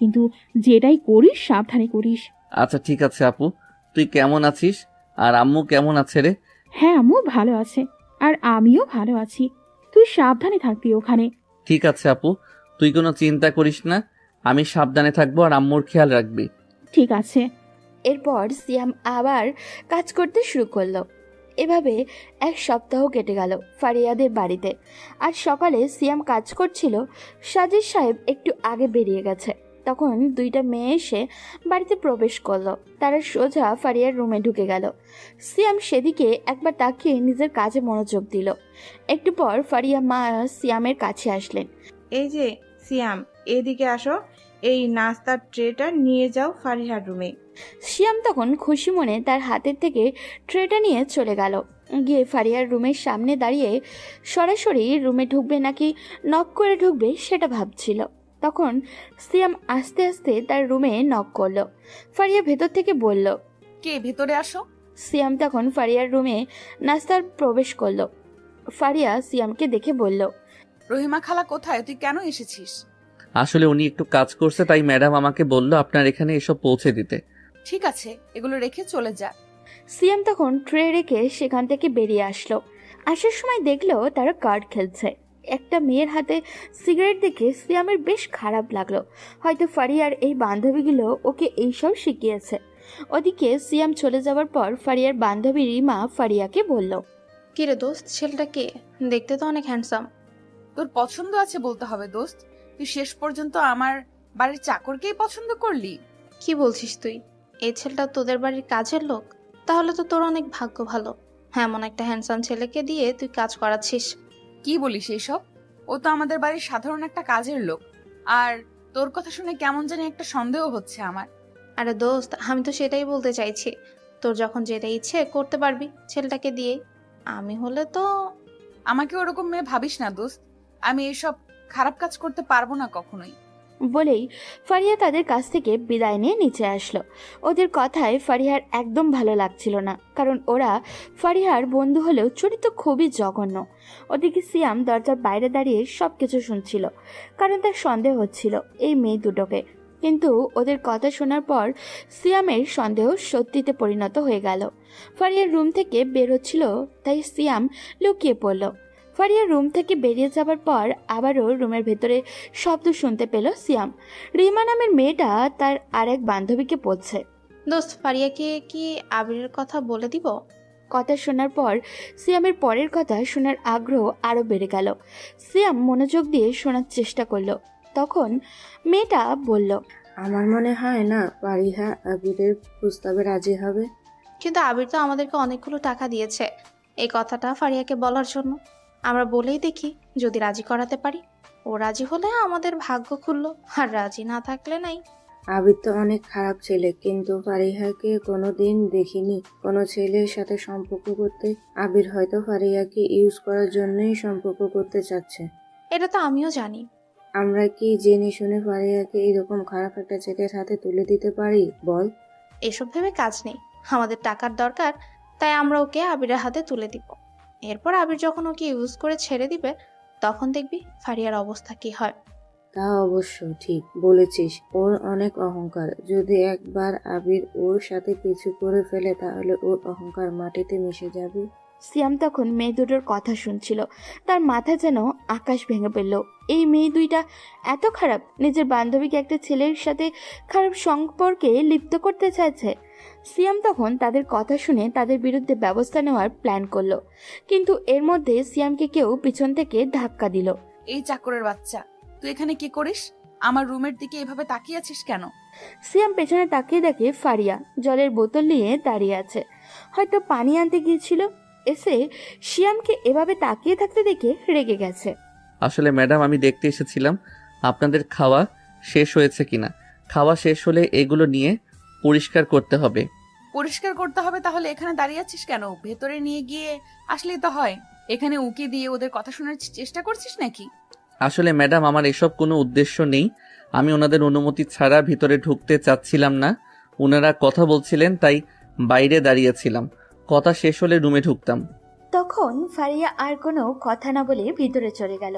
কিন্তু যেটাই করিস সাবধানে করিস। আচ্ছা ঠিক আছে আপু, তুই কেমন আছিস? আর আম্মু কেমন আছে রে? হ্যাঁ, আম্মু ভালো আছে, আর আমিও ভালো আছি। তুই সাবধানে থাকবি ওখানে। ঠিক আছে আপু, তুই কোনো চিন্তা করিস না, আমি সাবধানে থাকবো আর আম্মুর খেয়াল রাখবি। ঠিক আছে। এরপর সিয়াম আবার কাজ করতে শুরু করলো। এভাবে এক সপ্তাহ কেটে গেল ফারিয়াদের বাড়িতে। আর সকালে সিয়াম কাজ করছিল, সাজিদ সাহেব একটু আগে বেরিয়ে গেছে। তখন দুইটা মেয়ে এসে বাড়িতে প্রবেশ করলো। তারা সোজা ফারিয়ার রুমে ঢুকে গেল। সিয়াম সেদিকে একবার তাকিয়ে নিজের কাজে মনোযোগ দিল। একটু পর ফারিয়া মা সিয়ামের কাছে আসলেন। এই যে সিয়াম, এদিকে আসো, এই নাস্তার ট্রেটা নিয়ে যাও ফারিহার রুমে। সিয়াম তখন খুশি মনে তার হাতের থেকে ট্রেটা নিয়ে চলে গেল। গিয়ে ফারিয়ার রুমের সামনে দাঁড়িয়ে সরাসরি রুমে ঢুকবে নাকি নক করে ঢুকবে সেটা ভাবছিল। তখন সিয়াম আস্তে আস্তে তার রুমে নক করলো। ফারিয়া ভেতর থেকে বলল, কে? ভেতরে আসো। সিয়াম তখন ফারিয়ার রুমে নাস্তার প্রবেশ করলো। ফারিয়া সিয়ামকে দেখে বলল, রহিমা খালা কোথায়? তুই কেন এসেছিস? আসলে উনি একটু কাজ করছে, তাই ম্যাডাম আমাকে বলল আপনার এখানে এসব পৌঁছে দিতে। ঠিক আছে, এগুলো রেখে চলে যা। সিয়াম তখন ট্রে রেখে সেখান থেকে বেরিয়ে আসলো। আসার সময় দেখলো তারা কার্ড খেলছে। একটা মেয়ের হাতে সিগারেট দেখে সিয়ামের বেশ খারাপ লাগলো। হয়তো ফারিয়ার এই বান্ধবীগুলো ওকে এইসব শিখিয়েছে। ওদিকে সিয়াম চলে যাওয়ার পর ফারিয়ার বান্ধবী রিমা ফারিয়াকে বলল, কিরে দোস্ত, ছেলেটা কে? দেখতে তো অনেক হ্যান্ডসাম। তোর পছন্দ আছে বলতে হবে দোস্ত। তুই শেষ পর্যন্ত আমার বাড়ির চাকরকেই পছন্দ করলি? কি বলছিস তুই? এই ছেলেটা তোদের বাড়ির কাজের লোক? তাহলে তো তোর অনেক ভাগ্য ভালো, এমন একটা হ্যান্ডসাম ছেলেকে দিয়ে তুই কাজ করাচ্ছিস। কি বলিস এইসব? ও তো আমাদের বাড়ির সাধারণ একটা কাজের লোক। আর তোর কথা শুনে কেমন জানি একটা সন্দেহ হচ্ছে আমার। আরে দোস্ত, আমি তো সেটাই বলতে চাইছি। তোর যখন যেটা ইচ্ছে করতে পারবি ছেলেটাকে দিয়ে। আমি হলে তো... আমাকে ওরকম মেয়ে ভাবিস না দোস্ত। আমি এসব খারাপ কাজ করতে পারবো না কখনোই। বলেই ফারিয়া তাদের কাছ থেকে বিদায় নিয়ে নিচে আসলো। ওদের কথায় ফারিহার একদম ভালো লাগছিল না, কারণ ওরা ফারিহার বন্ধু হলেও চরিত্র খুবই জঘন্য। ওদিকে সিয়াম দরজার বাইরে দাঁড়িয়ে সবকিছু শুনছিল, কারণ তার সন্দেহ হচ্ছিল এই মেয়ে দুটোকে। কিন্তু ওদের কথা শোনার পর সিয়ামের সন্দেহ সত্যিতে পরিণত হয়ে গেল। ফারিয়ার রুম থেকে বের হচ্ছিল, তাই সিয়াম লুকিয়ে পড়ল। ফারিয়া রুম থেকে বেরিয়ে যাবার পর আবারও রুমের ভেতরে শব্দ শুনতে পেল সিয়াম। রিমা নামের মেয়েটা তার আরেক বান্ধবীকে বলছে, দোস্ত, ফারিয়াকে কি আবিরের কথা বলে দিব? কথা শোনার পর সিয়ামের পরের কথা শোনার আগ্রহ আরও বেড়ে গেল। সিয়াম মনোযোগ দিয়ে শোনার চেষ্টা করলো। তখন মেয়েটা বলল, আমার মনে হয় না ফারিহা আবিরের প্রস্তাবে রাজি হবে। কিন্তু আবির তো আমাদেরকে অনেকগুলো টাকা দিয়েছে এই কথাটা ফারিয়াকে বলার জন্য। আমরা বলেই দেখি, যদি রাজি করাতে পারি। ও রাজি হলে আমাদের ভাগ্য খুললো, আর রাজি না থাকলে নাই। আবির তো অনেক খারাপ ছেলে, কিন্তু ফারিহাকে কোনোদিন দেখিনি কোনো ছেলের সাথে সম্পর্ক করতে। আবির হয়তো ফারিহাকে ইউজ করার জন্যই সম্পর্ক করতে চাচ্ছে। এটা তো আমিও জানি। আমরা কি জেনে শুনে ফারিহাকে এরকম খারাপ একটা ছেলের হাতে তুলে দিতে পারি বল? এসব ভেবে কাজ নেই, আমাদের টাকার দরকার, তাই আমরা ওকে আবিরের হাতে তুলে দিব। এরপর আবির যখন ওকে ইউজ করে ছেড়ে দিবে, তখন দেখবি ফারিয়ার অবস্থা কি হয়। তা অবশ্য ঠিক বলেছিস, ওর অনেক অহংকার। যদি একবার আবির ওর সাথে কিছু করে ফেলে, তাহলে ওর অহংকার মাটিতে মিশে যাবে। সিয়াম তখন মেয়ে দুটোর কথা শুনছিল। তার মাথা যেন আকাশ ভেঙে পড়ল। এই মেয়ে দুইটা এত খারাপ, নিজের বান্ধবীকে একটা ছেলের সাথে খারাপ সম্পর্কে লিপ্ত করতে চাইছে। সিয়াম তখন তাদের কথা শুনে তাদের বিরুদ্ধে ব্যবস্থা নেওয়ার প্ল্যান করলো। কিন্তু এর মধ্যে সিয়ামকে কেউ পিছন থেকে ধাক্কা দিল। এই চাকরের বাচ্চা, তুই এখানে কি করিস? আমার রুমের দিকে এভাবে তাকিয়ে আছিস কেন? সিয়াম পেছনে তাকিয়ে দেখে ফারিয়া জলের বোতল নিয়ে দাঁড়িয়ে আছে। হয়তো পানি আনতে গিয়েছিল। এসে সিয়ামকে এভাবে তাকিয়ে থাকতে দেখে রেগে গেছে। আসলে ম্যাডাম, আমি দেখতে এসেছিলাম আপনাদের খাওয়া শেষ হয়েছে কিনা। খাওয়া শেষ হলে এগুলো নিয়ে পরিষ্কার করতে হবে। পরিষ্কার করতে হবে? তাহলে এখানে দাঁড়িয়ে আছিস কেন? ভেতরে নিয়ে গিয়ে আসলেই তো হয়। এখানে উকি দিয়ে ওদের কথা শোনার চেষ্টা করছিস নাকি? আসলে ম্যাডাম, আমার এসব কোনো উদ্দেশ্য নেই। আমি ওনাদের অনুমতি ছাড়া ভিতরে ঢুকতে চাচ্ছিলাম না। ওনারা কথা বলছিলেন, তাই বাইরে দাঁড়িয়েছিলাম। কথা শেষ হলে রুমে ঢুকতাম। তখন ফারিয়া আর কোনো কথা না বলে ভিতরে চলে গেল।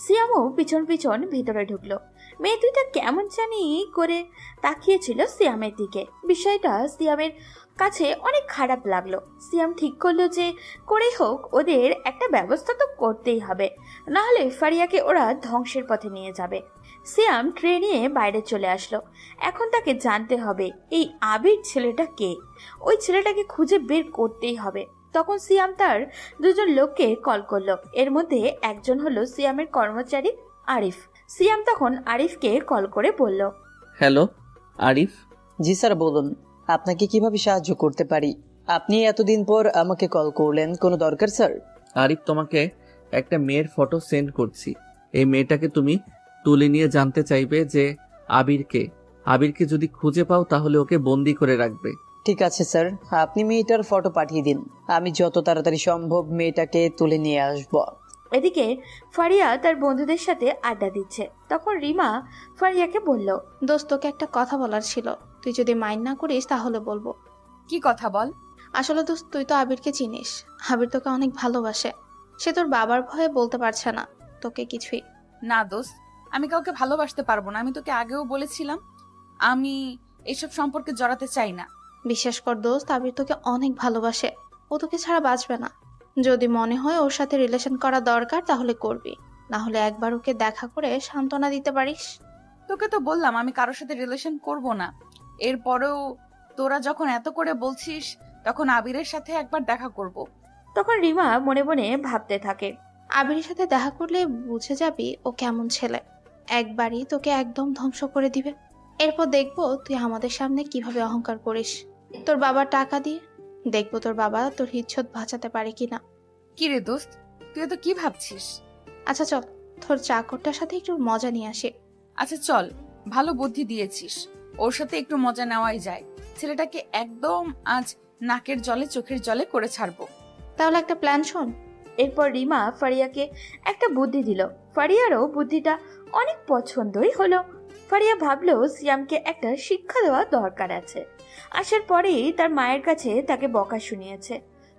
সিয়ামও পিছন পিছন ভিতরে ঢুকলো। মেয়ে দুইটা কেমন জানি করে তাকিয়েছিল সিয়ামের দিকে। বিষয়টা সিয়ামের কাছে অনেক খারাপ লাগলো। সিয়াম ঠিক করলো যে করেই হোক ওদের একটা ব্যবস্থা তো করতেই হবে, নাহলে ফারিয়াকে ওরা ধ্বংসের পথে নিয়ে যাবে। সিয়াম ট্রে নিয়ে বাইরে চলে আসলো। এখন তাকে জানতে হবে এই আবির ছেলেটা কে। ওই ছেলেটাকে খুঁজে বের করতেই হবে। তখন সিয়াম তার দুজন লোককে কল করলো। এর মধ্যে একজন হলো সিয়ামের কর্মচারী আরিফ। সিয়াম তখন আরিফকে কল করে বলল, হ্যালো আরিফ। জি স্যার, বলুন আপনাকে কিভাবে সাহায্য করতে পারি? আপনি এতদিন পর আমাকে কল করলেন, কোনো দরকার স্যার? আরিফ, তোমাকে একটা মেয়ের ফটো সেন্ড করছি। এই মেয়েটাকে তুমি তুলে নিয়ে জানতে চাইবে যে আবিরকে যদি খুঁজে পাও তাহলে ওকে বন্দি করে রাখবে। ঠিক আছে স্যার, আপনি মেয়েটার ফটো পাঠিয়ে দিন, আমি যত তাড়াতাড়ি সম্ভব মেয়েটাকে তুলে নিয়ে আসব। এদিকে ফারিয়া তার বন্ধুদের সাথে আড্ডা দিচ্ছে। তখন রিমা ফারিয়াকে বলল, দোস্ত, তোকে একটা কথা বলার ছিল, তুই যদি মাইন্ড না করিস তাহলে বলবো। কি কথা বল। আসলে দোস্ত, তুই তো আবিরকে চিনিস। আবির তোকে অনেক ভালোবাসে। সে তোর বাবার ভয়ে বলতে পারছে না তোকে কিছুই। না দোস্ত, আমি কাউকে ভালোবাসতে পারবো না। আমি তোকে আগেও বলেছিলাম আমি এসব সম্পর্কে জড়াতে চাই না। বিশ্বাস কর দোস্ত, আবির তোকে অনেক ভালোবাসে। ও তোকে ছাড়া বাঁচবে না। যদি মনে হয় ওর সাথে রিলেশন করা দরকার তাহলে করবি, না হলে একবার ওকে দেখা করে সান্ত্বনা দিতে পারিস। তোকে তো বললাম আমি কারোর সাথে রিলেশন করব না। এরপরেও তোরা যখন এত করে বলছিস তখন আবিরের সাথে একবার দেখা করব। তখন রিমা মনে মনে ভাবতে থাকে, আবিরের সাথে দেখা করলে বুঝে যাবি ও কেমন ছেলে। একবারই তোকে একদম ধ্বংস করে দিবে। এরপর দেখবো তুই আমাদের সামনে কিভাবে অহংকার করিস তোর বাবার টাকা দিয়ে। দেখবো তোর বাবা তোর ইজ্জত বাঁচাতে পারে কিনা। কি রে দোস্ত, তুই তো কি ভাবছিস? আচ্ছা চল, তোর চাকরটার সাথে একটু মজা নিয়ে আসি। আচ্ছা চল, ভালো বুদ্ধি দিয়েছিস। ওর সাথে একটু মজা নেওয়াই যায়। ছেলেটাকে একদম আজ নাকের জলে চোখের জলে করে ছাড়বো। তাহলে একটা প্ল্যান শোন। এরপর রিমা ফারিয়াকে একটা বুদ্ধি দিল। ফারিয়ারও বুদ্ধিটা অনেক পছন্দই হলো। ফারিয়া ভাবলো সিয়ামকে একটা শিক্ষা দেওয়া দরকার আছে। আসার পরেই তার মায়ের কাছে তাকে বকা শুনিয়েছে।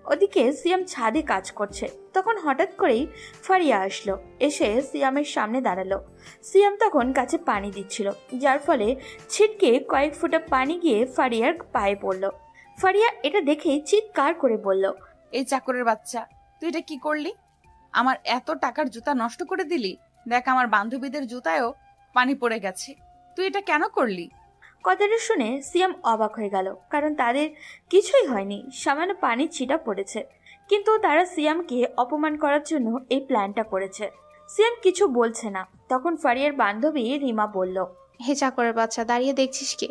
ওদিকে সিয়াম ছাদে কাজ করছে। তখন হঠাৎ করেই ফারিয়া আসলো, এসে সিয়ামের সামনে দাঁড়ালো। সিয়াম তখন গাছে পানি দিচ্ছিল, যার ফলে ছিটকে কয়েক ফোঁটা পানি গিয়ে ফারিয়ার পায়ে পড়লো। ফারিয়া এটা দেখেই চিৎকার করে বলল, এই চাকরের বাচ্চা, তুই এটা কি করলি? আমার এত টাকার জুতা নষ্ট করে দিলি। দেখ, আমার বান্ধবীদের জুতায়ও পানি পড়ে গেছে। তুই এটা কেন করলি? কথাটা শুনে সিয়াম অবাক হয়ে গেল, কারণ তাদের কিছুই হয়নি, সামান্য পানির ছিটা পড়েছে। কিন্তু তারা সিয়ামকে অপমান করার জন্য এই প্ল্যানটা করেছে। সিয়াম কিছু বলছে না। তখন ফারিয়ার বান্ধবী রিমা বলল, হে চাকরের বাচ্চা, দাঁড়িয়ে দেখছিস কি?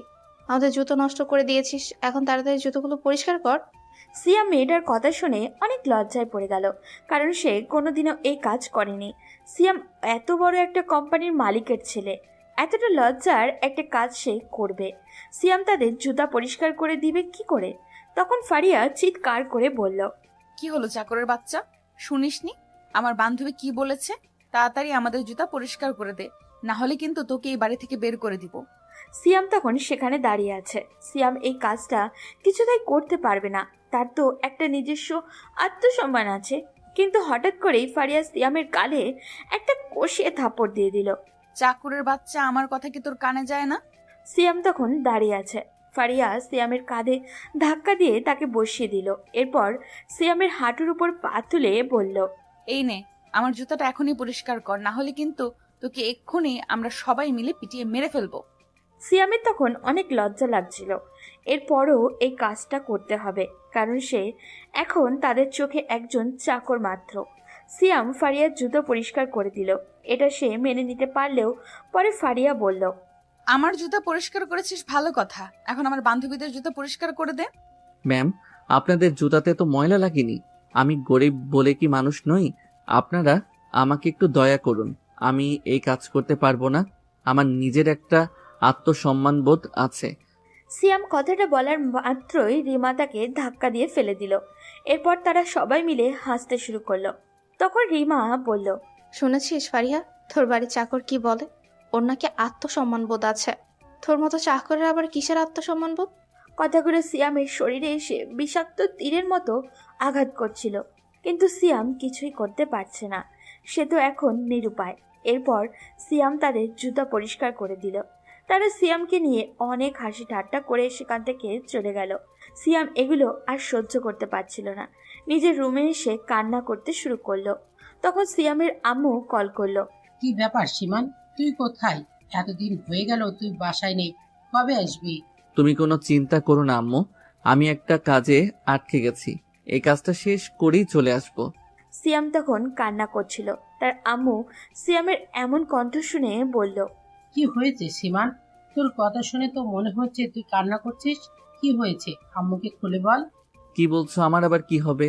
আমাদের জুতো নষ্ট করে দিয়েছিস, এখন তাড়াতাড়ি জুতোগুলো পরিষ্কার কর। সিয়াম মেয়েটার কথা শুনে অনেক লজ্জায় পড়ে গেল, কারণ সে কোনোদিনও এই কাজ করেনি। সিয়াম এত বড় একটা কোম্পানির মালিকের ছেলে, এতটা লজ্জার একটা কাজ সে করবে? সিয়াম তাদের জুতা পরিষ্কার করে দিবে কি করে? তখন ফারিয়া চিৎকার করে বলল, কি হলো চাকরের বাচ্চা, শুনিসনি আমার বান্ধবী কি বলেছে? তাড়াতাড়ি আমাদের জুতা পরিষ্কার করে দে, না হলে কিন্তু তোকে এই বাড়ি থেকে বের করে দিব। সিয়াম তখন সেখানে দাঁড়িয়ে আছে। সিয়াম এই কাজটা কিছুতেই করতে পারবে না, তার তো একটা নিজস্ব আত্মসম্মান আছে। কিন্তু হঠাৎ করেই ফারিয়া সিয়ামের গালে একটা কষিয়ে থাপড় দিয়ে দিল। চাকরের বাচ্চা, আমার কথা কি তোর কানে যায় না? সিয়াম তখন দাঁড়িয়ে আছে। ফারিয়া সিয়ামের কাঁধে ধাক্কা দিয়ে তাকে বসিয়ে দিল। এরপর সিয়ামের হাঁটুর উপর পা তুলে বলল, এই নে, আমার জুতাটা এখনই পরিষ্কার কর, না হলে কিন্তু তোকে এক্ষুনি আমরা সবাই মিলে পিটিয়ে মেরে ফেলবো। সিয়ামের তখন অনেক লজ্জা লাগছিল। এরপরও এই কাজটা করতে হবে, কারণ সে এখন তাদের চোখে একজন চাকর মাত্র। সিয়াম ফারিয়ার জুতো পরিষ্কার করে দিল। এটা সে মেনে নিতে পারলেও পরে ফারিয়া বলল, আমার জুতা পরিষ্কার করেছিস ভালো কথা, এখন আমার বান্ধবীদের জুতা পরিষ্কার করে দে। ম্যাম, আপনাদের জুতাতে তো ময়লা লাগেনি। আমি গরিব বলে কি মানুষ নই? আপনারা আমাকে একটু দয়া করুন। আমি এই কাজ করতে পারবো না। আমার নিজের একটা আত্মসম্মান বোধ আছে। সিয়াম কথাটা বলার মাত্রই রিমা তাকে ধাক্কা দিয়ে ফেলে দিল। এরপর তারা সবাই মিলে হাসতে শুরু করলো। তখন রিমা বলল, শুনেছিস ফারিয়া, তোর বাড়ির চাকর কি বলে? ওর নাকি আত্মসম্মান বোধ আছে। তোর মতো চাকরের আবার কিসের আত্মসম্মান বোধ? কথাগুলো সিয়ামের শরীরে এসে বিষাক্ত তীরের মতো আঘাত করছিল, কিন্তু সিয়াম কিছুই করতে পারছে না। সে তো এখন নিরুপায়। এরপর সিয়াম তাদের জুতা পরিষ্কার করে দিল। তারা সিয়ামকে নিয়ে অনেক হাসি ঠাট্টা করে সেখান থেকে চলে গেল। সিয়াম এগুলো আর সহ্য করতে পারছিল না, নিজের রুমে এসে কান্না করতে শুরু করলো। তখন সিয়ামের আম্মু কল করলো। কি ব্যাপার সীমান, তুই কোথায়? এতদিন হয়ে গেল তুই বাসায় নেই, কবে আসবি? তুমি কোনো চিন্তা করো না আম্মু, আমি একটা কাজে আটকে গেছি। এই কাজটা শেষ করেই চলে আসব। সিয়াম তখন কান্না করছিল। তার আম্মু সিয়ামের এমন কণ্ঠ শুনে বলল, কি হয়েছে সীমান? তোর কথা শুনে তো মনে হচ্ছে তুই কান্না করছিস। কি হয়েছে আম্মুকে খুলে বল। কি বলছো? আমার আবার কি হবে?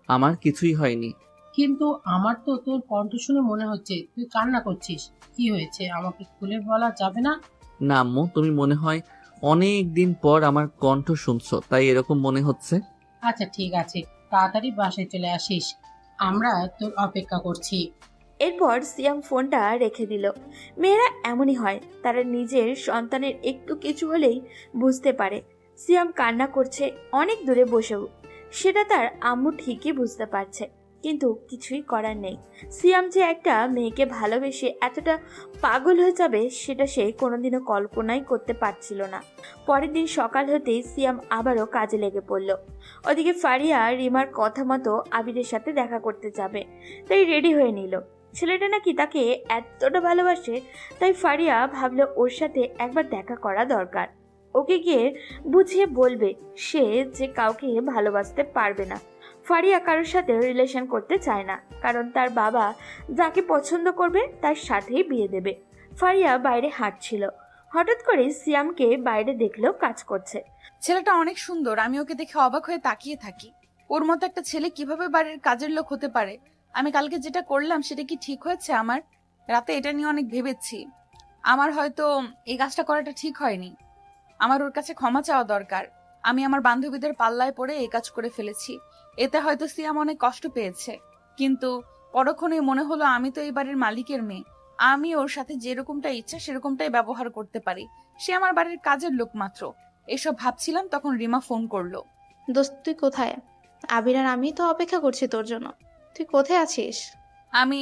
আমার কিছুই হয়নি। কিন্তু আমার তো তোর কণ্ঠ শুনে মনে হচ্ছে তুই কান্না করছিস। কি হয়েছে আমাকে খুলে বলা যাবে না? না আম্মু, তুমি মনে হয় অনেক দিন পর আমার কণ্ঠ শুনছো, তাই এরকম মনে হচ্ছে। আচ্ছা ঠিক আছে, তাড়াতাড়ি বাসায় চলে আসিস, আমরা তোর অপেক্ষা করছি। এরপর সিয়াম ফোনটা রেখে দিল। মেয়েরা এমনই হয়, তারা নিজের সন্তানের একটু কিছু হলেই বুঝতে পারে। সিয়াম কান্না করছে অনেক দূরে বসেও, সেটা তার আম্মু ঠিকই বুঝতে পারছে, কিন্তু কিছুই করার নেই। সিয়াম যে একটা মেয়েকে ভালোবেসে এতটা পাগল হয়ে যাবে সেটা সে কোনোদিনও কল্পনাই করতে পারছিল না। পরের দিন সকাল হতেই সিয়াম আবারও কাজে লেগে পড়ল। ওদিকে ফারিয়া রিমার কথা মতো আবিরের সাথে দেখা করতে যাবে, তাই রেডি হয়ে নিল। ছেলেটা নাকি তাকে এতটা ভালোবাসে, তাই ফারিয়া ভাবলো ওর সাথে একবার দেখা করা দরকার। ওকে গিয়ে বুঝিয়ে বলবে সে যে কাউকে ভালোবাসতে পারবে না। ফারিয়া কারোর সাথে রিলেশন করতে চায় না, কারণ তার বাবা যাকে পছন্দ করবে তার সাথেই বিয়ে দেবে। ফারিয়া বাইরে হাঁটছিল, হঠাৎ করে সিয়ামকে বাইরে দেখলো কাজ করছে। ছেলেটা অনেক সুন্দর, আমি ওকে দেখে অবাক হয়ে তাকিয়ে থাকি। ওর মতো একটা ছেলে কিভাবে বাড়ির কাজের লোক হতে পারে? আমি কালকে যেটা করলাম সেটা কি ঠিক হয়েছে? আমার রাতে এটা নিয়ে অনেক ভেবেছি। আমার হয়তো এই কাজটা করাটা ঠিক হয়নি। আমার ওর কাছে ক্ষমা চাওয়া দরকার। আমি আমার বান্ধবীদের পাল্লায় পড়ে এই কাজ করে ফেলেছি। এতে হয়তো সিয়াম অনেক কষ্ট পেয়েছে, কিন্তু পরক্ষণে মনে হলো আমি তো এই বাড়ির মালিকের মেয়ে। আমি ওর সাথে যেরকমটা ইচ্ছা সেরকমটাই ব্যবহার করতে পারি। সে আমার বাড়ির কাজের লোক মাত্র। এসব ভাবছিলাম তখন রিমা ফোন করলো। দোস্ত তুই কোথায়? আবির আর আমি তো অপেক্ষা করছি তোর জন্য। তুই কোথায় আছিস? আমি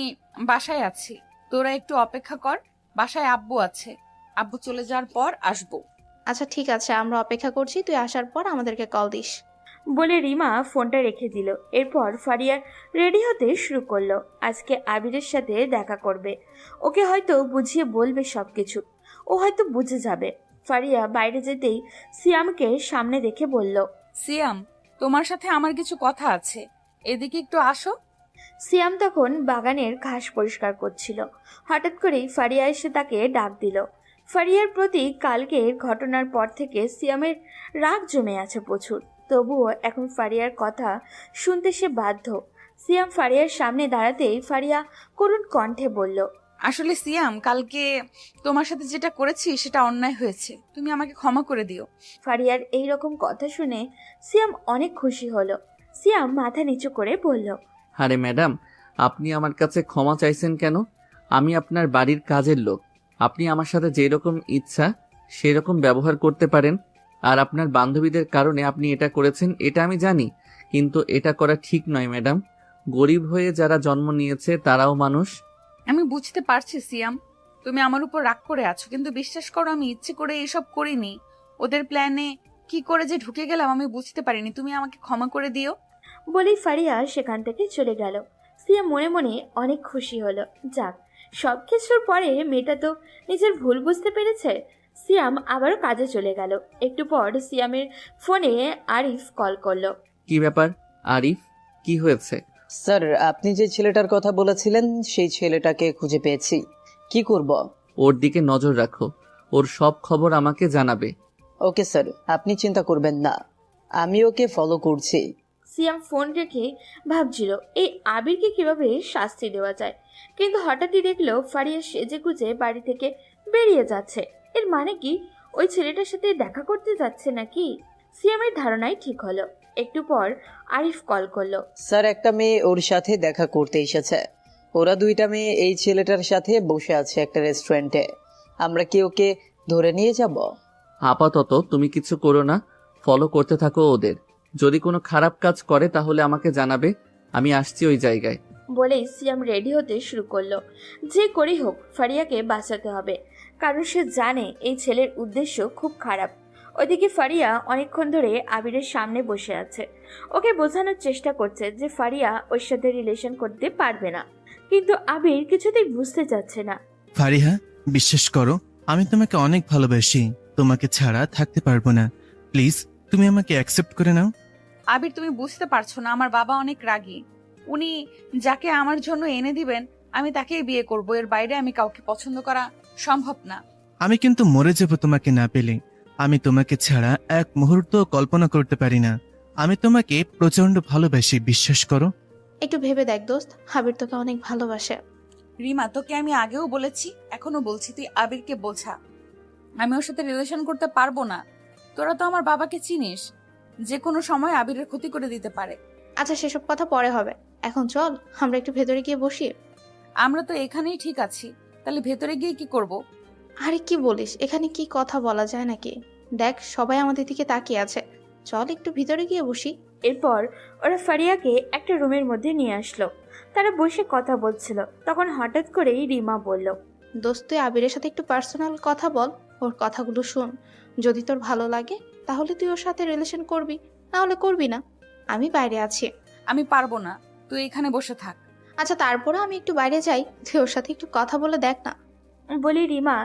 বাসায় আছি, তোরা একটু অপেক্ষা কর। বাসায় আব্বু আছে, আব্বু চলে যাওয়ার পর আসবো। আচ্ছা ঠিক আছে, আমরা অপেক্ষা করছি, তুই আসার পর আমাদেরকে কল দিস। বলে রিমা ফোনটা রেখে দিল। এরপর ফারিয়া রেডি হতে শুরু করলো। আজকে আবিরের সাথে দেখা করবে, ওকে হয়তো বুঝিয়ে বলবে সবকিছু, ও হয়তো বুঝে যাবে। ফারিয়া বাইরে যেতেই সিয়ামকে সামনে দেখে বলল, সিয়াম, তোমার সাথে আমার কিছু কথা আছে, এদিকে একটু আসো। সিয়াম তখন বাগানের ঘাস পরিষ্কার করছিল। হঠাৎ করেই ফারিয়া এসে তাকে ডাক দিল। ফারিয়ার প্রতি কালকের ঘটনার পর থেকে সিয়ামের রাগ জমে আছে প্রচুর, তবুও এখন ফারিয়ার কথা শুনতে সে বাধ্য। সিয়াম ফারিয়ার সামনে দাঁড়াতেই ফারিয়া করুণ কণ্ঠে বলল, আসলে সিয়াম, কালকে তোমার সাথে যেটা করেছি সেটা অন্যায় হয়েছে, তুমি আমাকে ক্ষমা করে দিও। ফারিয়ার এই রকম কথা শুনে সিয়াম অনেক খুশি হলো। সিয়াম মাথা নিচু করে বলল, আরে ম্যাডাম, আপনি আমার কাছে ক্ষমা চাইছেন কেন? আমি আপনার বাড়ির কাজের লোক। আপনি আমার সাথে যেরকম ইচ্ছা সেরকম ব্যবহার করতে পারেন। আর আপনার বান্ধবীদের কারণে আপনি এটা করেছেন, এটা আমি জানি, কিন্তু এটা করা ঠিক নয় ম্যাডাম। গরিব হয়ে যারা জন্ম নিয়েছে তারাও মানুষ। আমি বুঝতে পারছি সিয়াম, তুমি আমার উপর রাগ করে আছো, কিন্তু বিশ্বাস করো আমি ইচ্ছে করে এসব করিনি। ওদের প্ল্যানে কি করে যে ঢুকে গেলাম আমি বুঝতে পারিনি। তুমি আমাকে ক্ষমা করে দিও। বলেই ফারিয়া সেখান থেকে চলে গেল। সিয়াম মনে মনে অনেক খুশি হলো। যাক, সব কিছুর পরে মেয়েটা তো নিজের ভুল বুঝতে পেরেছে। সিয়াম আবারও কাজে চলে গেল। একটু পর সিয়ামের ফোনে আরিফ কল করলো। কি ব্যাপার আরিফ, কি হয়েছে? স্যার, আপনি যে ছেলেটার কথা বলেছিলেন সেই ছেলেটাকে খুঁজে পেয়েছি। কি করব? ওর দিকে নজর রাখো, ওর সব খবর আমাকে জানাবে। ওকে স্যার, আপনি চিন্তা করবেন না, আমি ওকে ফলো করছি। সিয়াম ফোন রেখে ভাবছিল এই আবিরকে কিভাবে শাস্তি দেওয়া যায়, কিন্তু হঠাৎই দেখলো ফারিয়া সেজেগুজে বাড়ি থেকে বেরিয়ে যাচ্ছে। এর মানে কি ওই ছেলেটার সাথে দেখা করতে যাচ্ছে নাকি? সিয়ামের ধারণাই ঠিক হলো। একটু পর আরিফ কল করলো। স্যার, একটা মেয়ে ওর সাথে দেখা করতে এসেছে। ওরা দুইটা মেয়ে এই ছেলেটার সাথে বসে আছে একটা রেস্টুরেন্টে। আমরা কি ওকে ধরে নিয়ে যাব? আপাতত তুমি কিছু করো না, ফলো করতে থাকো ওদের। যদি কোনো খারাপ কাজ করে তাহলে আমাকে জানাবে, আমি আসছি ওই জায়গায়। বলেই সিয়াম রেডি হতে শুরু করলো। যে করেই হোক ফারিয়াকে বাঁচাতে হবে, কারণ সে জানে এই ছেলের উদ্দেশ্য খুব খারাপ। ওইদিকে ফারিয়া অনেকক্ষণ ধরে আবিরের সামনে বসে আছে। ওকে বোঝানোর চেষ্টা করছে যে ফারিয়া ওর সাথে রিলেশন করতে পারবে না, কিন্তু আবির কিছুতেই বুঝতে চাচ্ছে না। ফারিহা, বিশ্বাস করো, আমি তোমাকে অনেক ভালোবাসি, তোমাকে ছাড়া থাকতে পারবো না। প্লিজ তুমি আমাকে অ্যাকসেপ্ট করে নাও। আবির, তুমি বুঝতে পারছো না, আমার বাবা অনেক রাগী। উনি যাকে আমার জন্য এনে দিবেন আমি তাকেই বিয়ে করব, এর বাইরে আমি কাউকে পছন্দ করা সম্ভব না। আমি কিন্তু মরে যাব তোমাকে না পেলে। আমি তোমাকে ছাড়া এক মুহূর্ত কল্পনা করতে পারি না। আমি তোমাকে প্রচন্ড ভালোবাসি, বিশ্বাস করো। একটু ভেবে দেখ দোস্ত, আবির তোকে অনেক ভালোবাসে। রিমা, তোকে আমি আগেও বলেছি, এখনো বলছি, তুই আবিরকে বোঝা। আমি ওর সাথে রিলেশন করতে পারবো না। তোরা তো আমার বাবাকে চিনিস, যে কোনো সময় আবিরের ক্ষতি করে দিতে পারে। আচ্ছা সেসব কথা পরে হবে, এখন চল আমরা একটু ভেতরে গিয়ে বসি। আমরা তো এখানেই ঠিক আছি, তাহলে ভেতরে গিয়ে কি করব? আরে কি বলিস, এখানে কি কথা বলা যায় নাকি? দেখ সবাই আমাদের দিকে তাকিয়ে আছে, চল একটু ভিতরে গিয়ে বসি। এরপর ওরা ফারিয়াকে একটা রুমের মধ্যে নিয়ে আসলো। তারা বসে কথা বলছিল, তখন হঠাৎ করেই রিমা বলল, দোস্ত তুই আবিরের সাথে একটু পার্সোনাল কথা বল, ওর কথাগুলো শুন। যদি তোর ভালো লাগে তাহলে তুই ওর সাথে রিলেশন করবি, না হলে করবি না। আমি বাইরে আছি। আমি পারবো না, তুই এখানে বসে থাক। আচ্ছা তারপরে আমি একটু বাইরে যাই, তুই ওর সাথে একটু কথা বলে দেখ না। বলে রিমা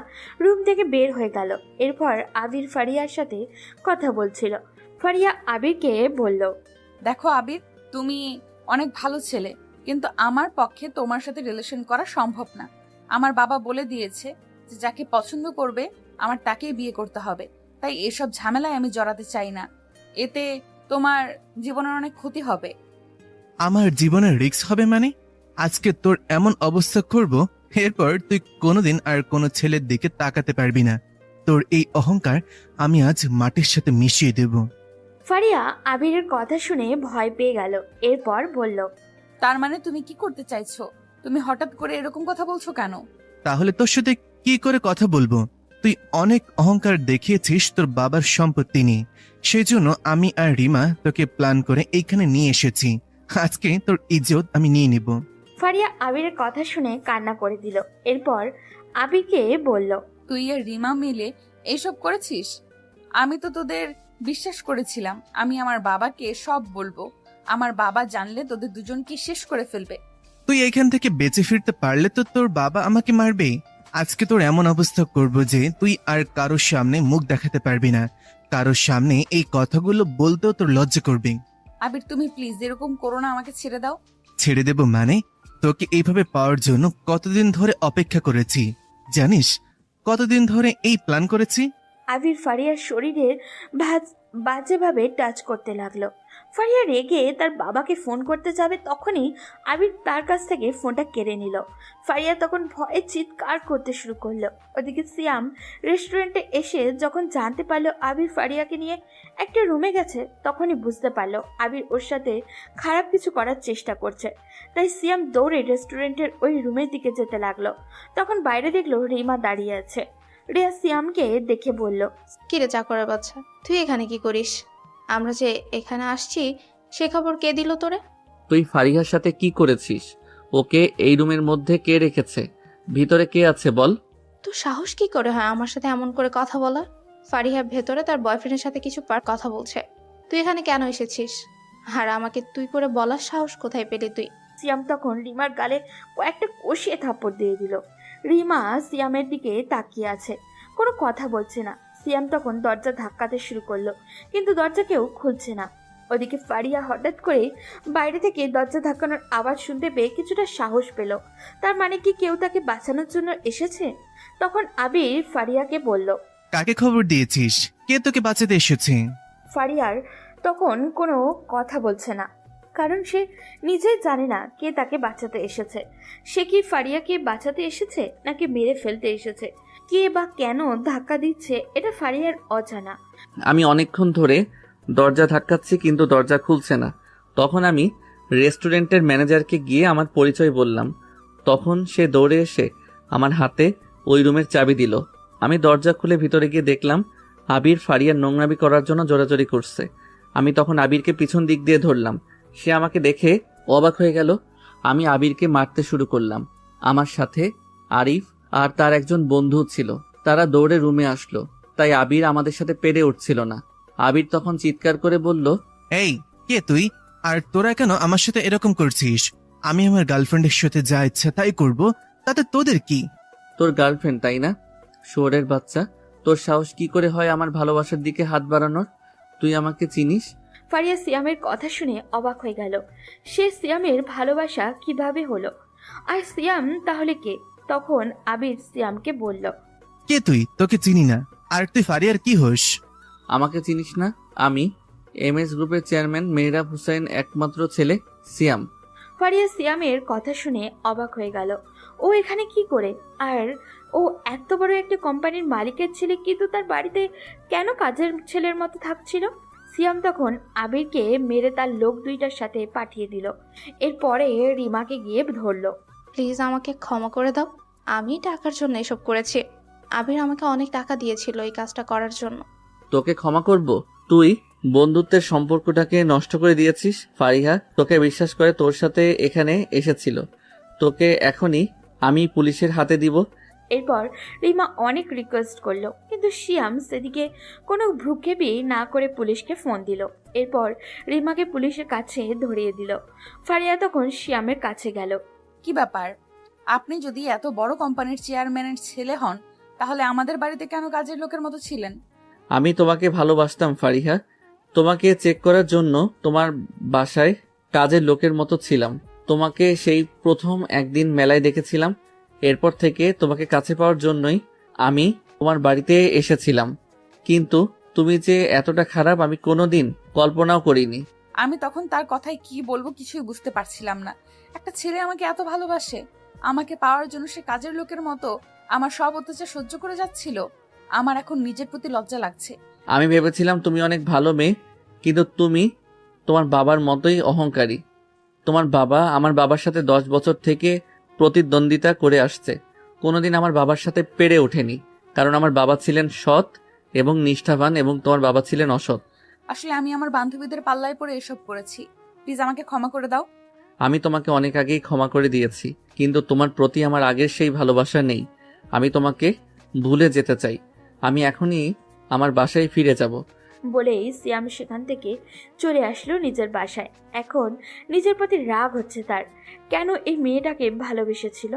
রুম থেকে বের হয়ে গেল। এরপর আবির ফারিয়ার সাথে কথা বলছিল। ফারিয়া আবিরকে বলল, দেখো আবির, তুমি অনেক ভালো ছেলে, কিন্তু আমার পক্ষে তোমার সাথে রিলেশন করা সম্ভব না। আমার বাবা বলে দিয়েছে যে যাকে পছন্দ করবে আমার তাকেই বিয়ে করতে হবে। তাই এসব ঝামেলায় আমি জড়াতে চাই না, এতে তোমার জীবনের অনেক ক্ষতি হবে। আমার জীবনের রিস্ক হবে মানে? আজকে তোর এমন অবস্থা করব, এরপর তুই কোনোদিন আর কোনো ছেলের দিকে তাকাতে পারবি না। তোর এই অহংকার আমি আজ মাটির সাথে মিশিয়ে দেব। ফারিয়া আবিরের কথা শুনে ভয় পেয়ে গেল। এরপর বলল, তার মানে তুমি কি করতে চাইছো? তুমি হঠাৎ করে এরকম কথা বলছো কেন? তাহলে তোর সাথে কি করে কথা বলবো? তুই অনেক অহংকার দেখিয়েছিস তোর বাবার সম্পত্তি নিয়ে, সেজন্য আমি আর রিমা তোকে প্ল্যান করে এইখানে নিয়ে এসেছি। আজকে তোর ইজ্জত আমি নিয়ে নিব। ফারিয়া আবিরের কথা শুনে কান্না করে দিল। এরপর আবিরকে বলল, তুই আর রিমা মিলে এইসব করেছিস? আমি তো তোদের বিশ্বাস করেছিলাম, আমি আমার বাবাকে সব বলবো। আমার বাবা জানলে তোদের দুজনকে শেষ করে ফেলবে। তুই এখান থেকে বেঁচে ফিরতে পারলে তো তোর বাবা আমাকে মারবে। আজকে তোর এমন অবস্থা করব যে তুই আর কারোর সামনে মুখ দেখাতে পারবি না। কারোর সামনে এই কথাগুলো বলতেও তোর লজ্জা করবে। আবির তুমি প্লিজ এরকম করো না, আমাকে ছেড়ে দাও। ছেড়ে দেব মানে? তোকে এইভাবে পাওয়ার জন্য কতদিন ধরে অপেক্ষা করেছি জানিস? কতদিন ধরে এই প্ল্যান করেছি। আবির ফারিয়ার শরীরের বাজেভাবে টাচ করতে লাগলো। ফারিয়া রেগে তার বাবাকে ফোন করতে যাবে, তখনই আবির তার কাছ থেকে ফোনটা কেড়ে নিল। ফারিয়া তখন ভয়ে চিৎকার করতে শুরু করলো। ওদিকে সিয়াম রেস্টুরেন্টে এসে যখন জানতে পারলো আবির ফারিয়াকে নিয়ে একটা রুমে গেছে, তখনই বুঝতে পারলো আবির ওর সাথে খারাপ কিছু করার চেষ্টা করছে। তাই সিয়াম দৌড়ে রেস্টুরেন্টের ওই রুমের দিকে যেতে লাগলো। তখন বাইরে দেখলো রিমা দাঁড়িয়ে আছে। রিয়া সিয়ামকে দেখে বলল, কিরে চাকরের বাচ্চা, তুই এখানে কি করিস? আমরা যে এখানে আসছি সে খবর কে দিল তোরে? তুই ফারিহার সাথে কি করেছিস? ওকে এই রুমের মধ্যে কে রেখেছে? ভিতরে কে আছে বল? তোর সাহস কি করে হয় আমার সাথে এমন করে কথা বলার? ফারিহা ভেতরে তার বয়ফ্রেন্ডের সাথে কিছু কথা বলছে। তুই এখানে কেন এসেছিস? আর আমাকে তুই করে বলার সাহস কোথায় পেলি তুই? সিয়াম তখন রিমার গালে কয়েকটা কষিয়ে থাপ্পড় দিয়ে দিল। রিমা সিয়ামের দিকে তাকিয়ে আছে, কোনো কথা বলছে না। সিয়াম তখন দরজা ধাক্কাতে শুরু করলো, কিন্তু দরজা কেউ খুলছে না। ওদিকে ফারিয়া হঠাৎ করে বাইরে থেকে দরজা ধাক্কানোর আওয়াজ শুনতে পেয়ে কিছুটা সাহস পেল। তার মানে কি কেউ তাকে বাঁচানোর জন্য এসেছে? তখন আবির ফারিয়াকে বলল, কাকে খবর দিয়েছিস? কে তোকে বাঁচাতে এসেছে? ফারিয়ার তখন কোনো কথা বলছে না, কারণ সে নিজেই জানে না কে তাকে বাঁচাতে এসেছে। সে কি ফারিয়াকে বাঁচাতে এসেছে নাকি মেরে ফেলতে এসেছে? কে বা কেন ধাক্কা দিচ্ছে এটা ফারিয়ার অজানা। আমি অনেকক্ষণ ধরে দরজা ধাক্কাচ্ছি কিন্তু দরজা খুলছে না। তখন আমি রেস্টুরেন্টের ম্যানেজারকে গিয়ে আমার পরিচয় বললাম। তখন সে দৌড়ে এসে আমার হাতে ওই রুমের চাবি দিল। আমি দরজা খুলে ভিতরে গিয়ে দেখলাম আবির ফারিয়ার নোংরামি করার জন্য জোরাজোরি করছে। আমি তখন আবিরকে পিছন দিক দিয়ে ধরলাম। সে আমাকে দেখে অবাক হয়ে গেল। আমি আবিরকে মারতে শুরু করলাম। আমার সাথে আরিফ আর তার একজন বন্ধু ছিল। তারা দৌড়ে রুমে আসলো, তাই আবির আমাদের সাথে পেরে উঠছিল না। আবির তখন চিৎকার করে বলল, এই কে তুই? আর তোরা কেন আমার সাথে এরকম করছিস? আমি আমার গার্লফ্রেন্ডের সাথে যা ইচ্ছা তাই করব, তাতে তোদের কি? তোর গার্লফ্রেন্ড তাই না? শুয়োরের বাচ্চা, তোর সাহস কি করে হয় আমার ভালোবাসার দিকে হাত বাড়ানোর? তুই আমাকে চিনিস? ফারিয়া সিয়ামের কথা শুনে অবাক হয়ে গেল। সে সিয়ামের ভালোবাসা কিভাবে হলো? আর সিয়াম তাহলে কে? তখন আবির সিয়ামকে বলল, কে তুই? তোকে চিনি না। আর তুই ফারিয়ার কি হোস? আমাকে চিনিস না? আমি এমএস গ্রুপের চেয়ারম্যান মেহরাব হুসাইন একমাত্র ছেলে সিয়াম। ফারিয়া সিয়ামের কথা শুনে অবাক হয়ে গেল। ও এখানে কি করে? আর ও এত বড় একটা কোম্পানির মালিকের ছেলে, কিন্তু তার বাড়িতে কেন কাজের ছেলের মতো থাকছিল? সিয়াম তখন আবিরকে মেরে তার লোক দুইটার সাথে পাঠিয়ে দিল। এরপরে রিমাকে গিয়ে ধরলো। প্লিজ আমাকে ক্ষমা করে দাও, আমি টাকার জন্য এসব করেছি। আবির আমাকে অনেক টাকা দিয়েছিল এই কাজটা করার জন্য। তোকে ক্ষমা করব? তুই বন্ধুত্বের সম্পর্কটাকে নষ্ট করে দিয়েছিস। ফারিহা তোকে বিশ্বাস করে তোর সাথে এখানে এসেছিল। তোকে এখনই আমি পুলিশের হাতে দিব। এরপর রিমা অনেক রিকোয়েস্ট করলো, কিন্তু শিয়াম সেদিকে কোনো ভ্রুক্ষেপই না করে পুলিশকে ফোন দিল। এরপর রিমাকে পুলিশের কাছে ধরিয়ে দিল। ফারিয়া তখন শিয়ামের কাছে গেল। কি ব্যাপার? আপনি যদি এত বড় কোম্পানির চেয়ারম্যানের ছেলে হন, তাহলে আমাদের বাড়িতে কেন কাজের লোকের মতো ছিলেন? আমি তোমাকে ভালোবাসতাম ফারিহা। তোমাকে চেক করার জন্য তোমার বাসায় কাজের লোকের মতো ছিলাম। তোমাকে সেই প্রথম একদিন মেলায় দেখেছিলাম। এরপর থেকে তোমাকে কাছে পাওয়ার জন্যই আমি তোমার বাড়িতে এসেছিলাম। কিন্তু তুমি যে এতটা খারাপ আমি কোনোদিন কল্পনাও করিনি। আমি তখন তার কথায় কি বলবো কিছুই বুঝতে পারছিলাম না। একটা ছেলে আমাকে এত ভালোবাসে, আমাকে পাওয়ার জন্য সে কাজের লোকের মতো আমার সব অত্যাচার সহ্য করে যাচ্ছিল। আমার এখন নিজের প্রতি লজ্জা লাগছে। আমি ভেবেছিলাম তুমি অনেক ভালো মেয়ে, কিন্তু তুমি তোমার বাবার মতোই অহংকারী। তোমার বাবা আমার বাবার সাথে 10 বছর থেকে প্রতিদ্বন্দ্বিতা করে আসছে। কোনোদিন আমার বাবার সাথে পেরে ওঠেনি, কারণ আমার বাবা ছিলেন সৎ এবং নিষ্ঠাবান এবং তোমার বাবা ছিলেন অসৎ। আসলে আমি আমার বান্ধবীদের পাল্লায় পড়ে এসব করেছি। প্লিজ আমাকে ক্ষমা করে দাও। আমি তোমাকে অনেক আগেই ক্ষমা করে দিয়েছি, কিন্তু তোমার প্রতি আমার আগের সেই ভালোবাসা নেই। আমি তোমাকে ভুলে যেতে চাই। আমি এখনই আমার বাসায় ফিরে যাব। বলেই সিয়াম সেখান থেকে চলে আসলো নিজের বাসায়। এখন নিজের প্রতি রাগ হচ্ছে তার। কেন এই মেয়েটাকে ভালোবেসেছিল?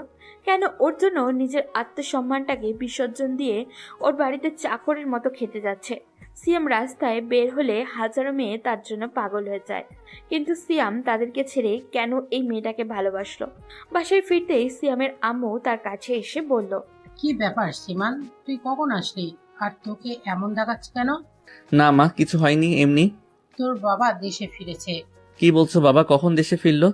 কেন ওর জন্য নিজের আত্মসম্মানটাকে বিসর্জন দিয়ে ওর বাড়িতে চাকরের মতো খেতে যাচ্ছে? সিয়াম রাস্তায় বের হলে হাজারো মেয়ে তার জন্য পাগল হয়ে যায়, কিন্তু সিয়াম তাদেরকে ছেড়ে কেন এই মেয়েটাকে ভালোবাসলো? বাসায় ফিরতেই সিয়ামের আম্মু তার কাছে এসে বলল, কি ব্যাপার সীমান, তুই কখন আসলি? আর তোকে এমন দেখাচ্ছে কেন? না মা, কিছু হয়নি, এমনি। তোর বাবা দেশে ফিরেছে। কি বলছো বাবা? কখন দেশে ফিরলো?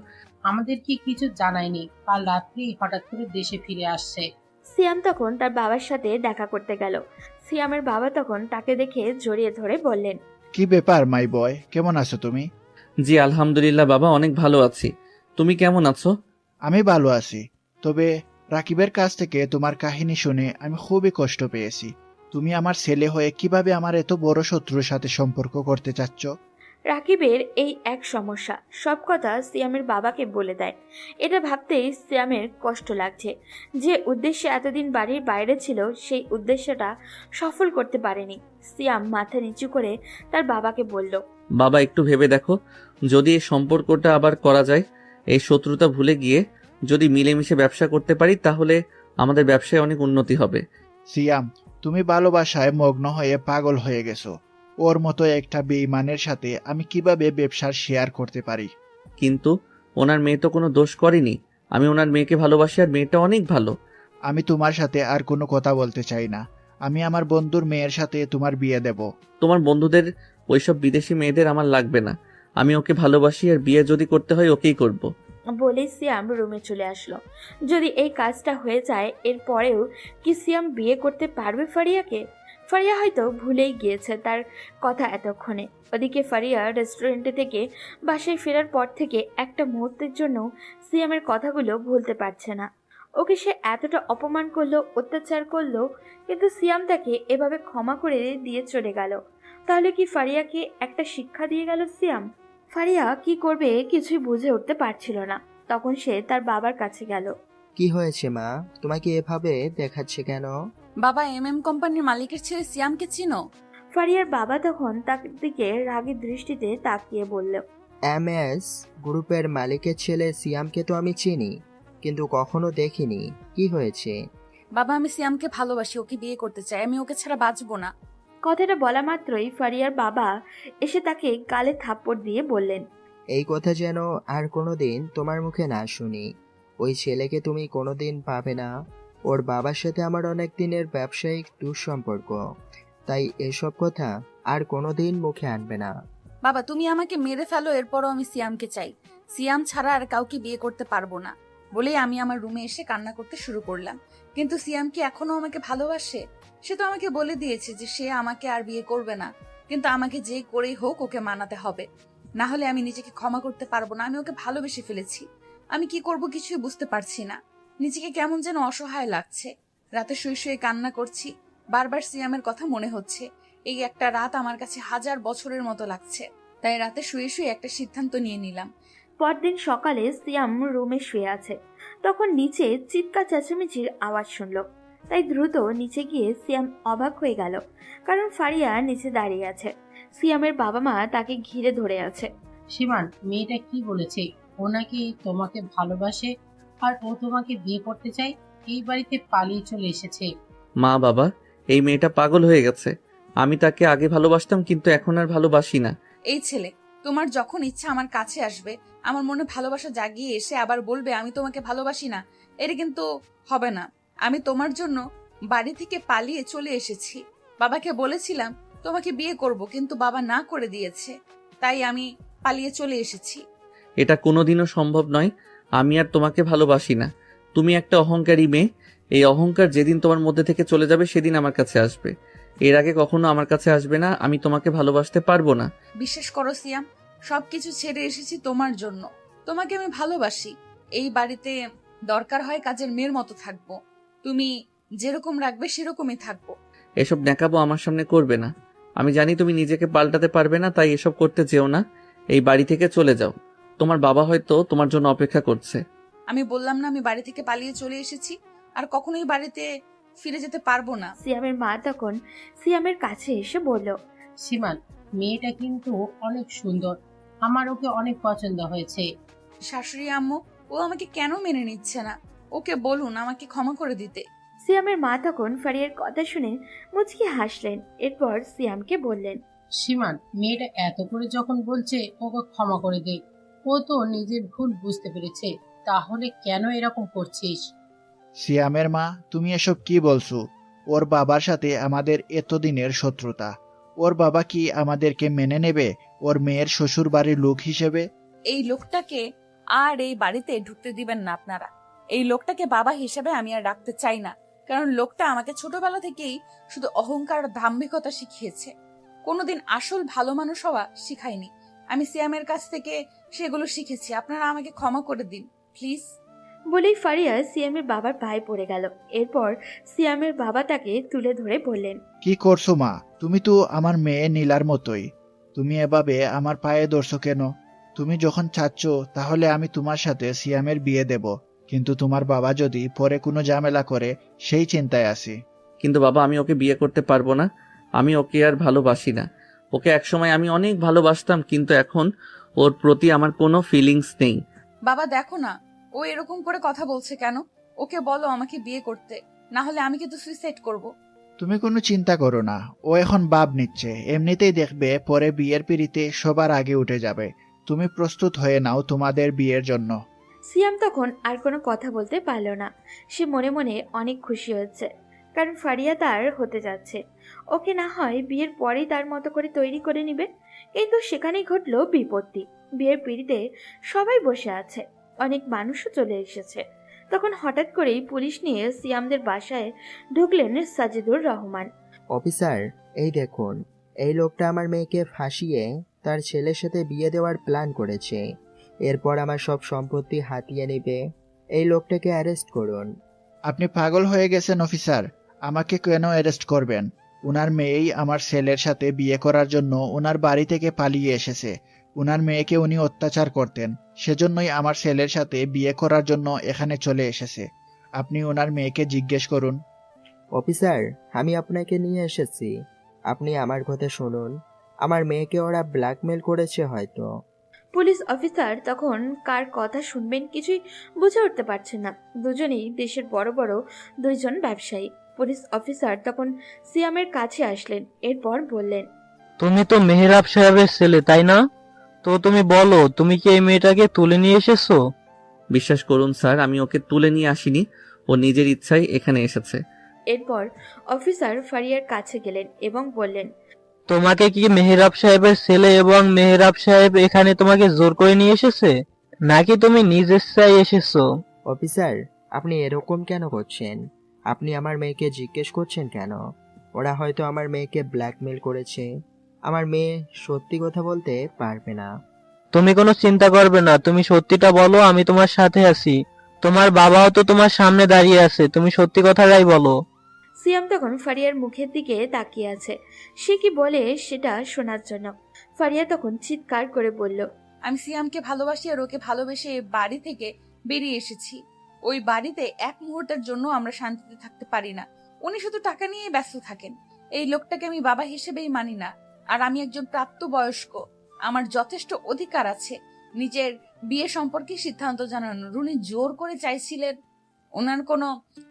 আমাদের কি কিছু জানায়নি, কাল রাত্রি হঠাৎ করে দেশে ফিরে আসছে। সিয়াম তখন তার বাবার সাথে দেখা করতে গেল। সিয়ামের বাবা তখন তাকে দেখে জড়িয়ে ধরে বললেন, কি ব্যাপার মাই বয়, কেমন আছো তুমি? জি আলহামদুলিল্লাহ বাবা, অনেক ভালো আছি। তুমি কেমন আছো? আমি ভালো আছি, তবে রাকিবের কাছ থেকে তোমার কাহিনী শুনে আমি খুবই কষ্ট পেয়েছি। তুমি আমার ছেলে হয়ে কিভাবে আমার এত বড় শত্রুর সাথে সম্পর্ক করতে চাচ্ছ? রাকিবের এই এক সমস্যা, সব কথা সিয়ামের বাবাকে বলে দেয়। এটা ভাবতেই সিয়ামের কষ্ট লাগছে। যে উদ্দেশ্যে এতদিন বাড়ির বাইরে ছিল, সেই উদ্দেশ্যটা সফল করতে পারেনি। সিয়াম মাথা নিচু করে তার বাবাকে বলল, বাবা একটু ভেবে দেখো, যদি এই সম্পর্কটা আবার করা যায়, এই শত্রুতা ভুলে গিয়ে যদি মিলেমিশে ব্যবসা করতে পারি, তাহলে আমাদের ব্যবসায় অনেক উন্নতি হবে। সিয়াম, তুমি ভালোবাসায় মগ্ন হয়ে পাগল হয়ে গেছো। ওর মতো একটা বেঈমানের সাথে আমি কিভাবে ব্যবসার শেয়ার করতে পারি? কিন্তু ওনার মেয়ে তো কোনো দোষ করেনি। আমি ওনার মেয়েকে ভালোবাসি, আর মেয়েটা অনেক ভালো। আমি তোমার সাথে আর কোনো কথা বলতে চাই না। আমি আমার বন্ধুর মেয়ের সাথে তোমার বিয়ে দেব। তোমার বন্ধুদের ওইসব বিদেশি মেয়েদের আমার লাগবে না। আমি ওকে ভালোবাসি, আর বিয়ে যদি করতে হয় ওকেই করব। বলে সিয়াম রুমে চলে আসলো। যদি এই কাজটা হয়ে যায়, এরপরেও কি সিয়াম বিয়ে করতে পারবে ফারিয়াকে? ফারিয়া হয়তো ভুলেই গিয়েছে তার কথা এতক্ষণে। ওদিকে ফারিয়া রেস্টুরেন্টে থেকে বাসায় ফেরার পর থেকে একটা মুহূর্তের জন্য সিয়ামের কথাগুলো ভুলতে পারছে না। ওকে সে এতটা অপমান করলো, অত্যাচার করলো, কিন্তু সিয়াম তাকে এভাবে ক্ষমা করে দিয়ে চলে গেল। তাহলে কি ফারিয়াকে একটা শিক্ষা দিয়ে গেল সিয়াম? ফারিয়া কি করবে কিছুই বুঝে উঠতে পারছিল না। তখন সে তার বাবার কাছে গেল। কি হয়েছে মা, তোমাকে এভাবে দেখাচ্ছে কেন? বাবা, কোম্পানির মালিকের ছেলে সিয়ামকে চিনো? ফারিয়ার বাবা তখন তার দিকে রাগী দৃষ্টিতে তাকিয়ে বলল, এমএস গ্রুপের মালিকের ছেলে সিয়ামকে তো আমি চিনি, কিন্তু কখনো দেখিনি। কি হয়েছে? বাবা, আমি সিয়ামকে ভালোবাসি, ওকে বিয়ে করতে চাই। আমি ওকে ছাড়া বাঁচবো না। কথাটা বলা মাত্রই ফারিয়ার বাবা এসে তাকে গালে থাপ্পড় দিয়ে বললেন, এই কথা যেন আর কোনোদিন তোমার মুখে না শুনি। ওই ছেলেকে তুমি কোনোদিন পাবে না। ও ওর বাবার সাথে আমার অনেক দিনের ব্যবসায়িক দুঃসম্পর্ক, তাই এসব কথা আর কোনোদিন মুখে আনবে না। বাবা তুমি আমাকে মেরে ফেলো, এরপরও আমি সিয়ামকে চাই। সিয়াম ছাড়া আর কাউকে বিয়ে করতে পারবো না বলেই আমি আমার রুমে এসে কান্না করতে শুরু করলাম। কিন্তু সিয়াম কি এখনো আমাকে ভালোবাসে? সে তো আমাকে বলে দিয়েছে যে সে আমাকে আর বিয়ে করবে না, কিন্তু আমাকে যে করেই হোক ওকে মানাতে হবে, না হলে আমি নিজেকে ক্ষমা করতে পারবো না। আমি ওকে ভালোবেসে ফেলেছি, আমি কি করব কিছুই বুঝতে পারছি না। নিজেকে কেমন যেন অসহায় লাগছে। রাতে শুয়ে শুয়ে কান্না করছি, বারবার সিয়ামের কথা মনে হচ্ছে। এই একটা রাত আমার কাছে 1000 বছরের মতো লাগছে। তাই রাতে শুয়ে শুয়ে একটা সিদ্ধান্ত নিয়ে নিলাম। পরদিন সকালে সিয়াম রুমে শুয়ে আছে, তখন নিচে চিৎকার চেঁচামেচির আওয়াজ শুনল। তাই দ্রুত নিচে গিয়ে সিয়াম অবাক হয়ে গেল, কারণ ফারিয়া নিচে দাঁড়িয়ে আছে। সিয়ামের বাবা মা তাকে ঘিরে ধরে আছে। সীমান, মেয়েটা কি বলেছে? ও নাকি তোমাকে ভালোবাসে আর ও তোমাকে বিয়ে করতে চায়। এই বাড়িতে পালিয়ে চলে এসেছে। মা বাবা, এই মেয়েটা পাগল হয়ে গেছে। আমি তাকে আগে ভালোবাসতাম, কিন্তু এখন আর ভালোবাসি না। এই ছেলে তোমার যখন ইচ্ছা আমার কাছে আসবে, আমার মনে ভালোবাসা জাগিয়ে এসে আবার বলবে আমি তোমাকে ভালোবাসি না। এটা কিন্তু হবে না। আমি তোমার জন্য বাড়ি থেকে পালিয়ে চলে এসেছি। বাবাকে বলেছিলাম তোমাকে বিয়ে করব, কিন্তু বাবা না করে দিয়েছে, তাই আমি পালিয়ে চলে এসেছি। এটা কোনোদিনও সম্ভব নয়। আমি আর তোমাকে ভালোবাসি না। তুমি একটা অহংকারী মেয়ে। এই অহংকার যেদিন তোমার মধ্যে থেকে চলে যাবে সেদিন আমার কাছে আসবে। এর আগে কখনো আমার কাছে আসবে না। আমি তোমাকে ভালোবাসতে পারবো না। বিশ্বাস করো সিয়াম, সবকিছু ছেড়ে এসেছি তোমার জন্য। তোমাকে আমি ভালোবাসি। এই বাড়িতে দরকার হয় কাজের মেয়ের মতো থাকবো। তুমি যেরকম রাখবে সেরকমই থাকবো। এসব ন্যাকাবো আমার সামনে করবে না। আমি জানি তুমি নিজেকে পাল্টাতে পারবে না, তাই এসব করতে যেও না। এই বাড়ি থেকে চলে যাও। তোমার বাবা হয়তো তোমার জন্য অপেক্ষা করছে। আমি বললাম না আমি বাড়ি থেকে পালিয়ে চলে এসেছি, আর কখনোই বাড়িতে ফিরে যেতে পারবো না। সিয়ামের মা তখন সিয়ামের কাছে এসে বলল, সীমান, মেয়েটা কিন্তু অনেক সুন্দর, আমার ওকে অনেক পছন্দ হয়েছে। শাশুড়ি আম্মু, ও আমাকে কেন মেনে নিচ্ছে না? ওকে বলুন আমাকে ক্ষমা করে দিতে। সিয়ামের মা তখন ফারিয়ার কথা শুনে মুচকি হাসলেন। এরপর সিয়ামকে বললেন, সীমান, মেয়েটা এত করে যখন বলছে ওকে ক্ষমা করে দে। ও তো নিজের ভুল বুঝতে পেরেছে, তাহলে কেন এরকম করছিস? সিয়ামের মা, তুমি এসব কি বলছো? ওর বাবার সাথে আমাদের এতদিনের শত্রুতা। ওর বাবা কি আমাদেরকে মেনে নেবে ওর মেয়ের শ্বশুর বাড়ির লোক হিসেবে? এই লোকটাকে আর এই বাড়িতে ঢুকতে দিবেন না আপনারা। এই লোকটাকে বাবা হিসেবে আমি আর রাখতে চাই না, কারণ লোকটা আমাকে ছোটবেলা থেকেই শুধু অহংকার আর দাম্ভিকতা শিখিয়েছে, কোনোদিন আসল ভালো মানুষ হওয়া শিখায়নি। আমি সিয়ামের কাছ থেকে সেগুলো শিখেছি। আপনারা আমাকে ক্ষমা করে দিন প্লিজ। বলেই ফারিয়া সিয়ামের বাবার পায়ে পড়ে গেল। এরপর সিয়ামের বাবা তাকে তুলে ধরে বললেন, কি করছো মা? তুমি তো আমার মেয়ে নীলার মতোই। তুমি এভাবে আমার পায়ে ধরছো কেন? তুমি যখন চাচ্ছ তাহলে আমি তোমার সাথে সিয়ামের বিয়ে দেব, কিন্তু তোমার বাবা যদি পরে কোনো ঝামেলা করে সেই চিন্তায় আছি। কিন্তু বাবা, আমি ওকে বিয়ে করতে পারবো না। আমি ওকে আর ভালোবাসি না। ওকে একসময় আমি অনেক ভালোবাসতাম, কিন্তু এখন ওর প্রতি আমার কোনো ফিলিংস নেই। বাবা দেখো না, ও এরকম করে কথা বলছে কেন? ওকে বলো আমাকে বিয়ে করতে, না হলে আমি কিন্তু সুইসাইড করব। তুমি কোনো চিন্তা করো না, ও এখন ভাব নিচ্ছে। এমনিতেই দেখবে পরে বিয়ের পিড়িতে সবার আগে উঠে যাবে। তুমি প্রস্তুত হয়ে নাও তোমাদের বিয়ের জন্য। সিয়াম তখন আর কোনো কথা বলতে পারল না। সে মনে মনে অনেক খুশি হচ্ছে, কারণ ফারিয়া তার হতে যাচ্ছে। ওকে না হয় বিয়ের পরেই তার মতো করে তৈরি করে নিবে। কিন্তু সেখানেই ঘটল বিপত্তি। বিয়ের পিড়িতে সবাই বসে আছে, অনেক মানুষও চলে এসেছে। তখন হঠাৎ করেই পুলিশ নিয়ে সিয়ামদের বাসায় ঢুকলেন সাজিদুর রহমান। অফিসার, এই দেখুন, এই লোকটা আমার মেয়েকে ফাঁসিয়ে তার ছেলের সাথে বিয়ে দেওয়ার প্ল্যান করেছে। এরপর আমার সব সম্পত্তি হাতিয়ে নেবে। এই লোকটাকে অ্যারেস্ট করুন। আপনি পাগল হয়ে গেছেন অফিসার। আমাকে কেন অ্যারেস্ট করবেন? উনার মেয়েই আমার ছেলের সাথে বিয়ে করার জন্য উনার বাড়ি থেকে পালিয়ে এসেছে। উনার মেয়েকে উনি অত্যাচার করতেন, সেজন্যই আমার ছেলের সাথে বিয়ে করার জন্য এখানে চলে এসেছে। আপনি ওনার মেয়েকে জিজ্ঞেস করুন। অফিসার, আমি আপনাকে নিয়ে এসেছি, আপনি আমার কথা শুনুন। আমার মেয়েকে ওরা ব্ল্যাকমেল করেছে হয়তো। পুলিশ অফিসার তখন কার কথা শুনবেন কিছুই বুঝে উঠতে পারছেন না। দুজনেই দেশের বড় বড় দুইজন ব্যবসায়ী। পুলিশ অফিসার তখন সিয়ামের কাছে আসলেন। এরপর বললেন, তুমি তো মেহরাব সাহেবের ছেলে, তাই না? তো তুমি বলো, তুমি কি এই মেয়েটাকে তুলে নিয়ে এসেছো? বিশ্বাস করুন স্যার, আমি ওকে তুলে নিয়ে আসিনি। ও নিজের ইচ্ছায় এখানে এসেছে। এরপর অফিসার ফারিয়ার কাছে গেলেন এবং বললেন, তোমাকে কি মেহেরাব সাহেবের ছেলে এবং মেহেরাব সাহেব এখানে তোমাকে জোর করে নিয়ে এসেছে, নাকি তুমি নিজ ইচ্ছায় এসেছো? অফিসার, আপনি এরকম কেন করছেন? আপনি আমার মেয়েকে জিজ্ঞেস করছেন কেন? ওরা হয়তো আমার মেয়েকে ব্ল্যাকমেল করেছে। আমার মেয়ে সত্যি কথা বলতে পারবে না। তুমি কোনো চিন্তা করবে না, তুমি সত্যিটা বলো, আমি তোমার সাথে আছি। তোমার বাবাও তো তোমার সামনে দাঁড়িয়ে আছে, তুমি সত্যি কথাটাই বলো। সিয়াম তখন ফারিয়ার মুখের দিকে তাকিয়ে আছে, সে কি বলে সেটা শোনার জন্য। ফারিয়া তখন চিৎকার করে বলল, আমি সিয়ামকে ভালোবাসি আর ওকে ভালোবেসে এই বাড়ি থেকে বেরিয়ে এসেছি। ওই বাড়িতে এক মুহূর্তের জন্য আমরা শান্তিতে থাকতে পারি না। উনি শুধু টাকা নিয়ে ব্যস্ত থাকেন। এই লোকটাকে আমি বাবা হিসেবেই মানি না। আর আমি একজন প্রাপ্তবয়স্ক, আমার যথেষ্ট অধিকার আছে নিজের বিয়ে সম্পর্কে সিদ্ধান্ত জানানোর। উনি জোর করে চাইছিলেন ওনার কোনো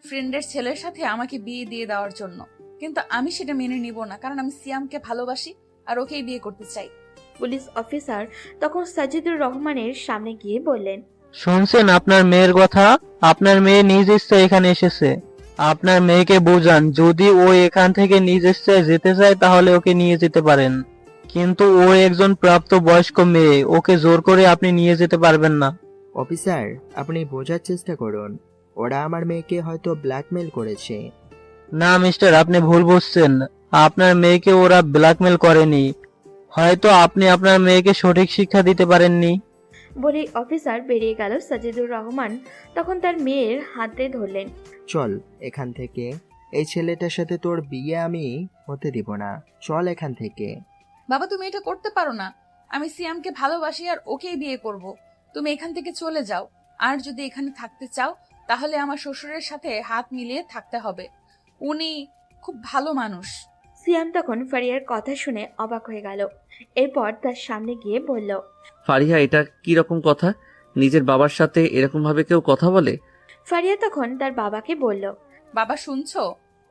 ফ্রেন্ডের ছেলের সাথে আমাকে বিয়ে দিয়ে দেওয়ার জন্য, কিন্তু আমি সেটা মেনে নিব না, কারণ আমি সিয়ামকে ভালোবাসি আর ওকেই বিয়ে করতে চাই। পুলিশ অফিসার তখন সাজিদুর রহমানের সামনে গিয়ে বললেন, শুনছেন আপনার মেয়ের কথা? আপনার মেয়ে নিজ ইচ্ছায় এখানে এসেছে। আপনার মেয়েকে বোঝান, যদি ও এখান থেকে নিজ ইচ্ছায় যেতে চায় তাহলে ওকে নিয়ে যেতে পারেন, কিন্তু ও একজন প্রাপ্ত বয়স্ক মেয়ে, ওকে জোর করে আপনি নিয়ে যেতে পারবেন না। অফিসার, আপনি বোঝার চেষ্টা করুন। ওরা আমার মেয়েকে হয়তো ব্ল্যাকমেল করেছে। না মিস্টার, আপনি ভুল বুঝছেন। আপনার মেয়েকে ওরা ব্ল্যাকমেল করেনি, হয়তো আপনি আপনার মেয়েকে সঠিক শিক্ষা দিতে পারেননি। বলে অফিসার বেরিয়ে গেল। সাজিদুর রহমান তখন তার মেয়ের হাতে ধরলেন। চল এখান থেকে, এই ছেলেটার সাথে তোর বিয়ে আমি হতে দিব না। চল এখান থেকে। বাবা, তুমি এটা করতে পারো না। আমি সিয়ামকে ভালোবাসি আর ওকেই বিয়ে করব। তুমি এখান থেকে চলে যাও। আর যদি এখানে থাকতে চাও তাহলে আমার শ্বশুরের সাথে হাত মিলিয়ে থাকতে হবে। উনি খুব ভালো মানুষ। সিয়াম তখন ফারিয়ার কথা শুনে অবাক হয়ে গেল। এরপর তার সামনে গিয়ে বলল, ফারিহা, এটা কি রকম কথা? নিজের বাবার সাথে এরকম ভাবে কেউ কথা বলে? ফারিয়া তখন তার বাবাকে বলল, বাবা, শুনছো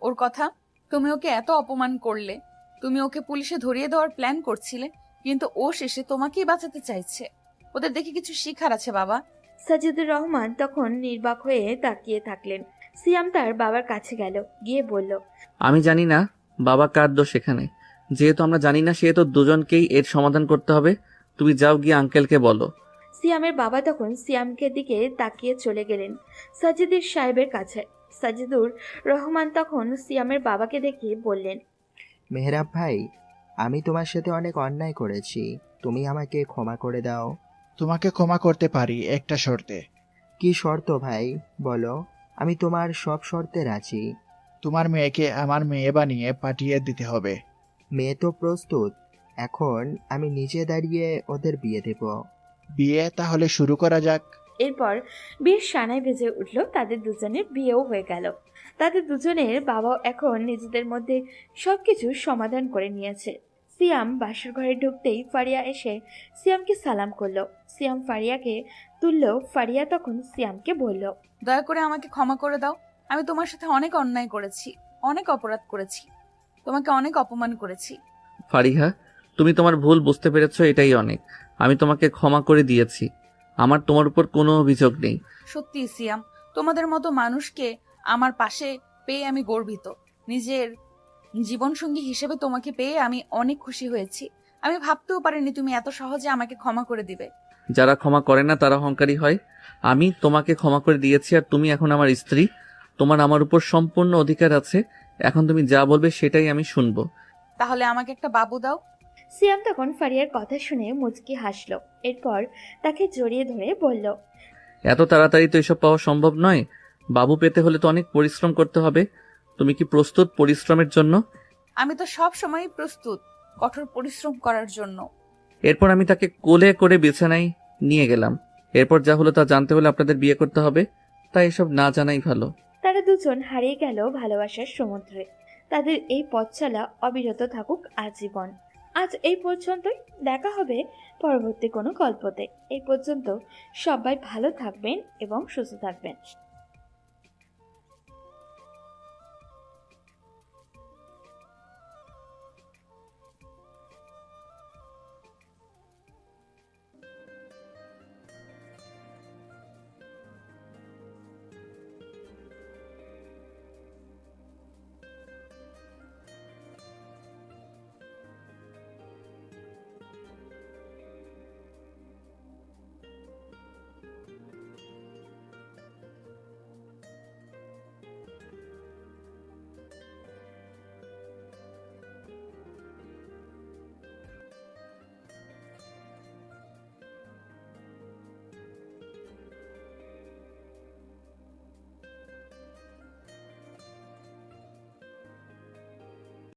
ওর কথা? তুমি ওকে এত অপমান করলে, তুমি ওকে পুলিশে ধরিয়ে দেওয়ার প্ল্যান করছিলে, কিন্তু ও শেষে তোমাকেই বাঁচাতে চাইছে। ওদের দেখে কিছু শিখার আছে বাবা। সাজিদুর রহমান তখন নির্বাক হয়ে তাকিয়ে থাকলেন। সিয়াম তার বাবার কাছে গেল, গিয়ে বলল, আমি জানি না বাবা কার দোষ এখানে। যেহেতু আমরা জানি না, সেহেতু দুজনকেই এর সমাধান করতে হবে। তুমি যাও, গিয়ে আঙ্কেলকে বলো। সিয়ামের বাবা তখন সিয়ামকে দিকে তাকিয়ে চলে গেলেন সাজিদুর সাহেবের কাছে। সাজিদুর রহমান তখন সিয়ামের বাবাকে দেখে বললেন, মেহরাব ভাই, আমি তোমার সাথে অনেক অন্যায় করেছি, তুমি আমাকে ক্ষমা করে দাও। তোমাকে ক্ষমা করতে পারি একটা শর্তে। কি শর্ত ভাই, বলো। আমি তোমার সব শর্তে রাজি। তোমার মেয়েকে আমার মেয়ে বানিয়ে পাঠিয়ে দিতে হবে। মেয়ে তো প্রস্তুত, এখন আমি নিজে দাঁড়িয়ে ওদের বিয়ে দেব। বিয়ে তাহলে শুরু করা যাক। এরপর বিয়ের সানাই বেজে উঠল। তাদের দুজনের বিয়েও হয়ে গেল। তাদের দুজনের বাবাও এখন নিজেদের মধ্যে সবকিছু সমাধান করে নিয়েছে। সিয়াম বাসর ঘরে ঢুকতেই ফারিয়া এসে সিয়ামকে সালাম করলো। সিয়াম ফারিয়াকে তুললেও ফারিয়া তখন সিয়ামকে বলল, দয়া করে আমাকে ক্ষমা করে দাও। আমি তোমার সাথে অনেক অন্যায় করেছি, অনেক অপরাধ করেছি, তোমাকে অনেক অপমান করেছি। ফারিহা, তুমি তোমার ভুল বুঝতে পেরেছো, এটাই অনেক। আমি তোমাকে ক্ষমা করে দিয়েছি। আমার তোমার উপর কোনো অভিযোগ নেই। সত্যি সিয়াম, তোমাদের মতো মানুষকে আমার পাশে পেয়ে আমি গর্বিত। নিজের জীবনসঙ্গী হিসেবে তোমাকে পেয়ে আমি অনেক খুশি হয়েছি। আমি ভাবতেও পারিনি তুমি এত সহজে আমাকে ক্ষমা করে দিবে। যারা ক্ষমা করে না তারা অহংকারী হয়। আমি তোমাকে ক্ষমা করে দিয়েছি, আর তুমি এখন আমার স্ত্রী। তোমার আমার উপর সম্পূর্ণ অধিকার আছে। এখন তুমি যা বলবে সেটাই আমি শুনবো। তাহলে আমাকে একটা বাবু দাও। সিয়াম তখন ফারিয়ার কথা শুনে মুচকি হাসলো। এরপর তাকে জড়িয়ে ধরে বলল, এত তাড়াতাড়ি তো এসব পাওয়া সম্ভব নয়। বাবু পেতে হলে তো অনেক পরিশ্রম করতে হবে। তুমি কি প্রস্তুত পরিশ্রমের জন্য? আমি তো সব সময় প্রস্তুত কঠোর পরিশ্রম করার জন্য। এরপর আমি তাকে কোলে করে বিছানায় নিয়ে গেলাম। এরপর যা হলো তা জানতে হলে আপনাদের বিয়ে করতে হবে, তাই এসব না জানাই ভালো। তারা দুজন হারিয়ে গেল ভালোবাসার সমুদ্রে। তাদের এই পথ চলা অবিরত থাকুক আজীবন। আজ এই পর্যন্তই, দেখা হবে পরবর্তী কোনো গল্পতে। এই পর্যন্ত সবাই ভালো থাকবেন এবং সুস্থ থাকবেন।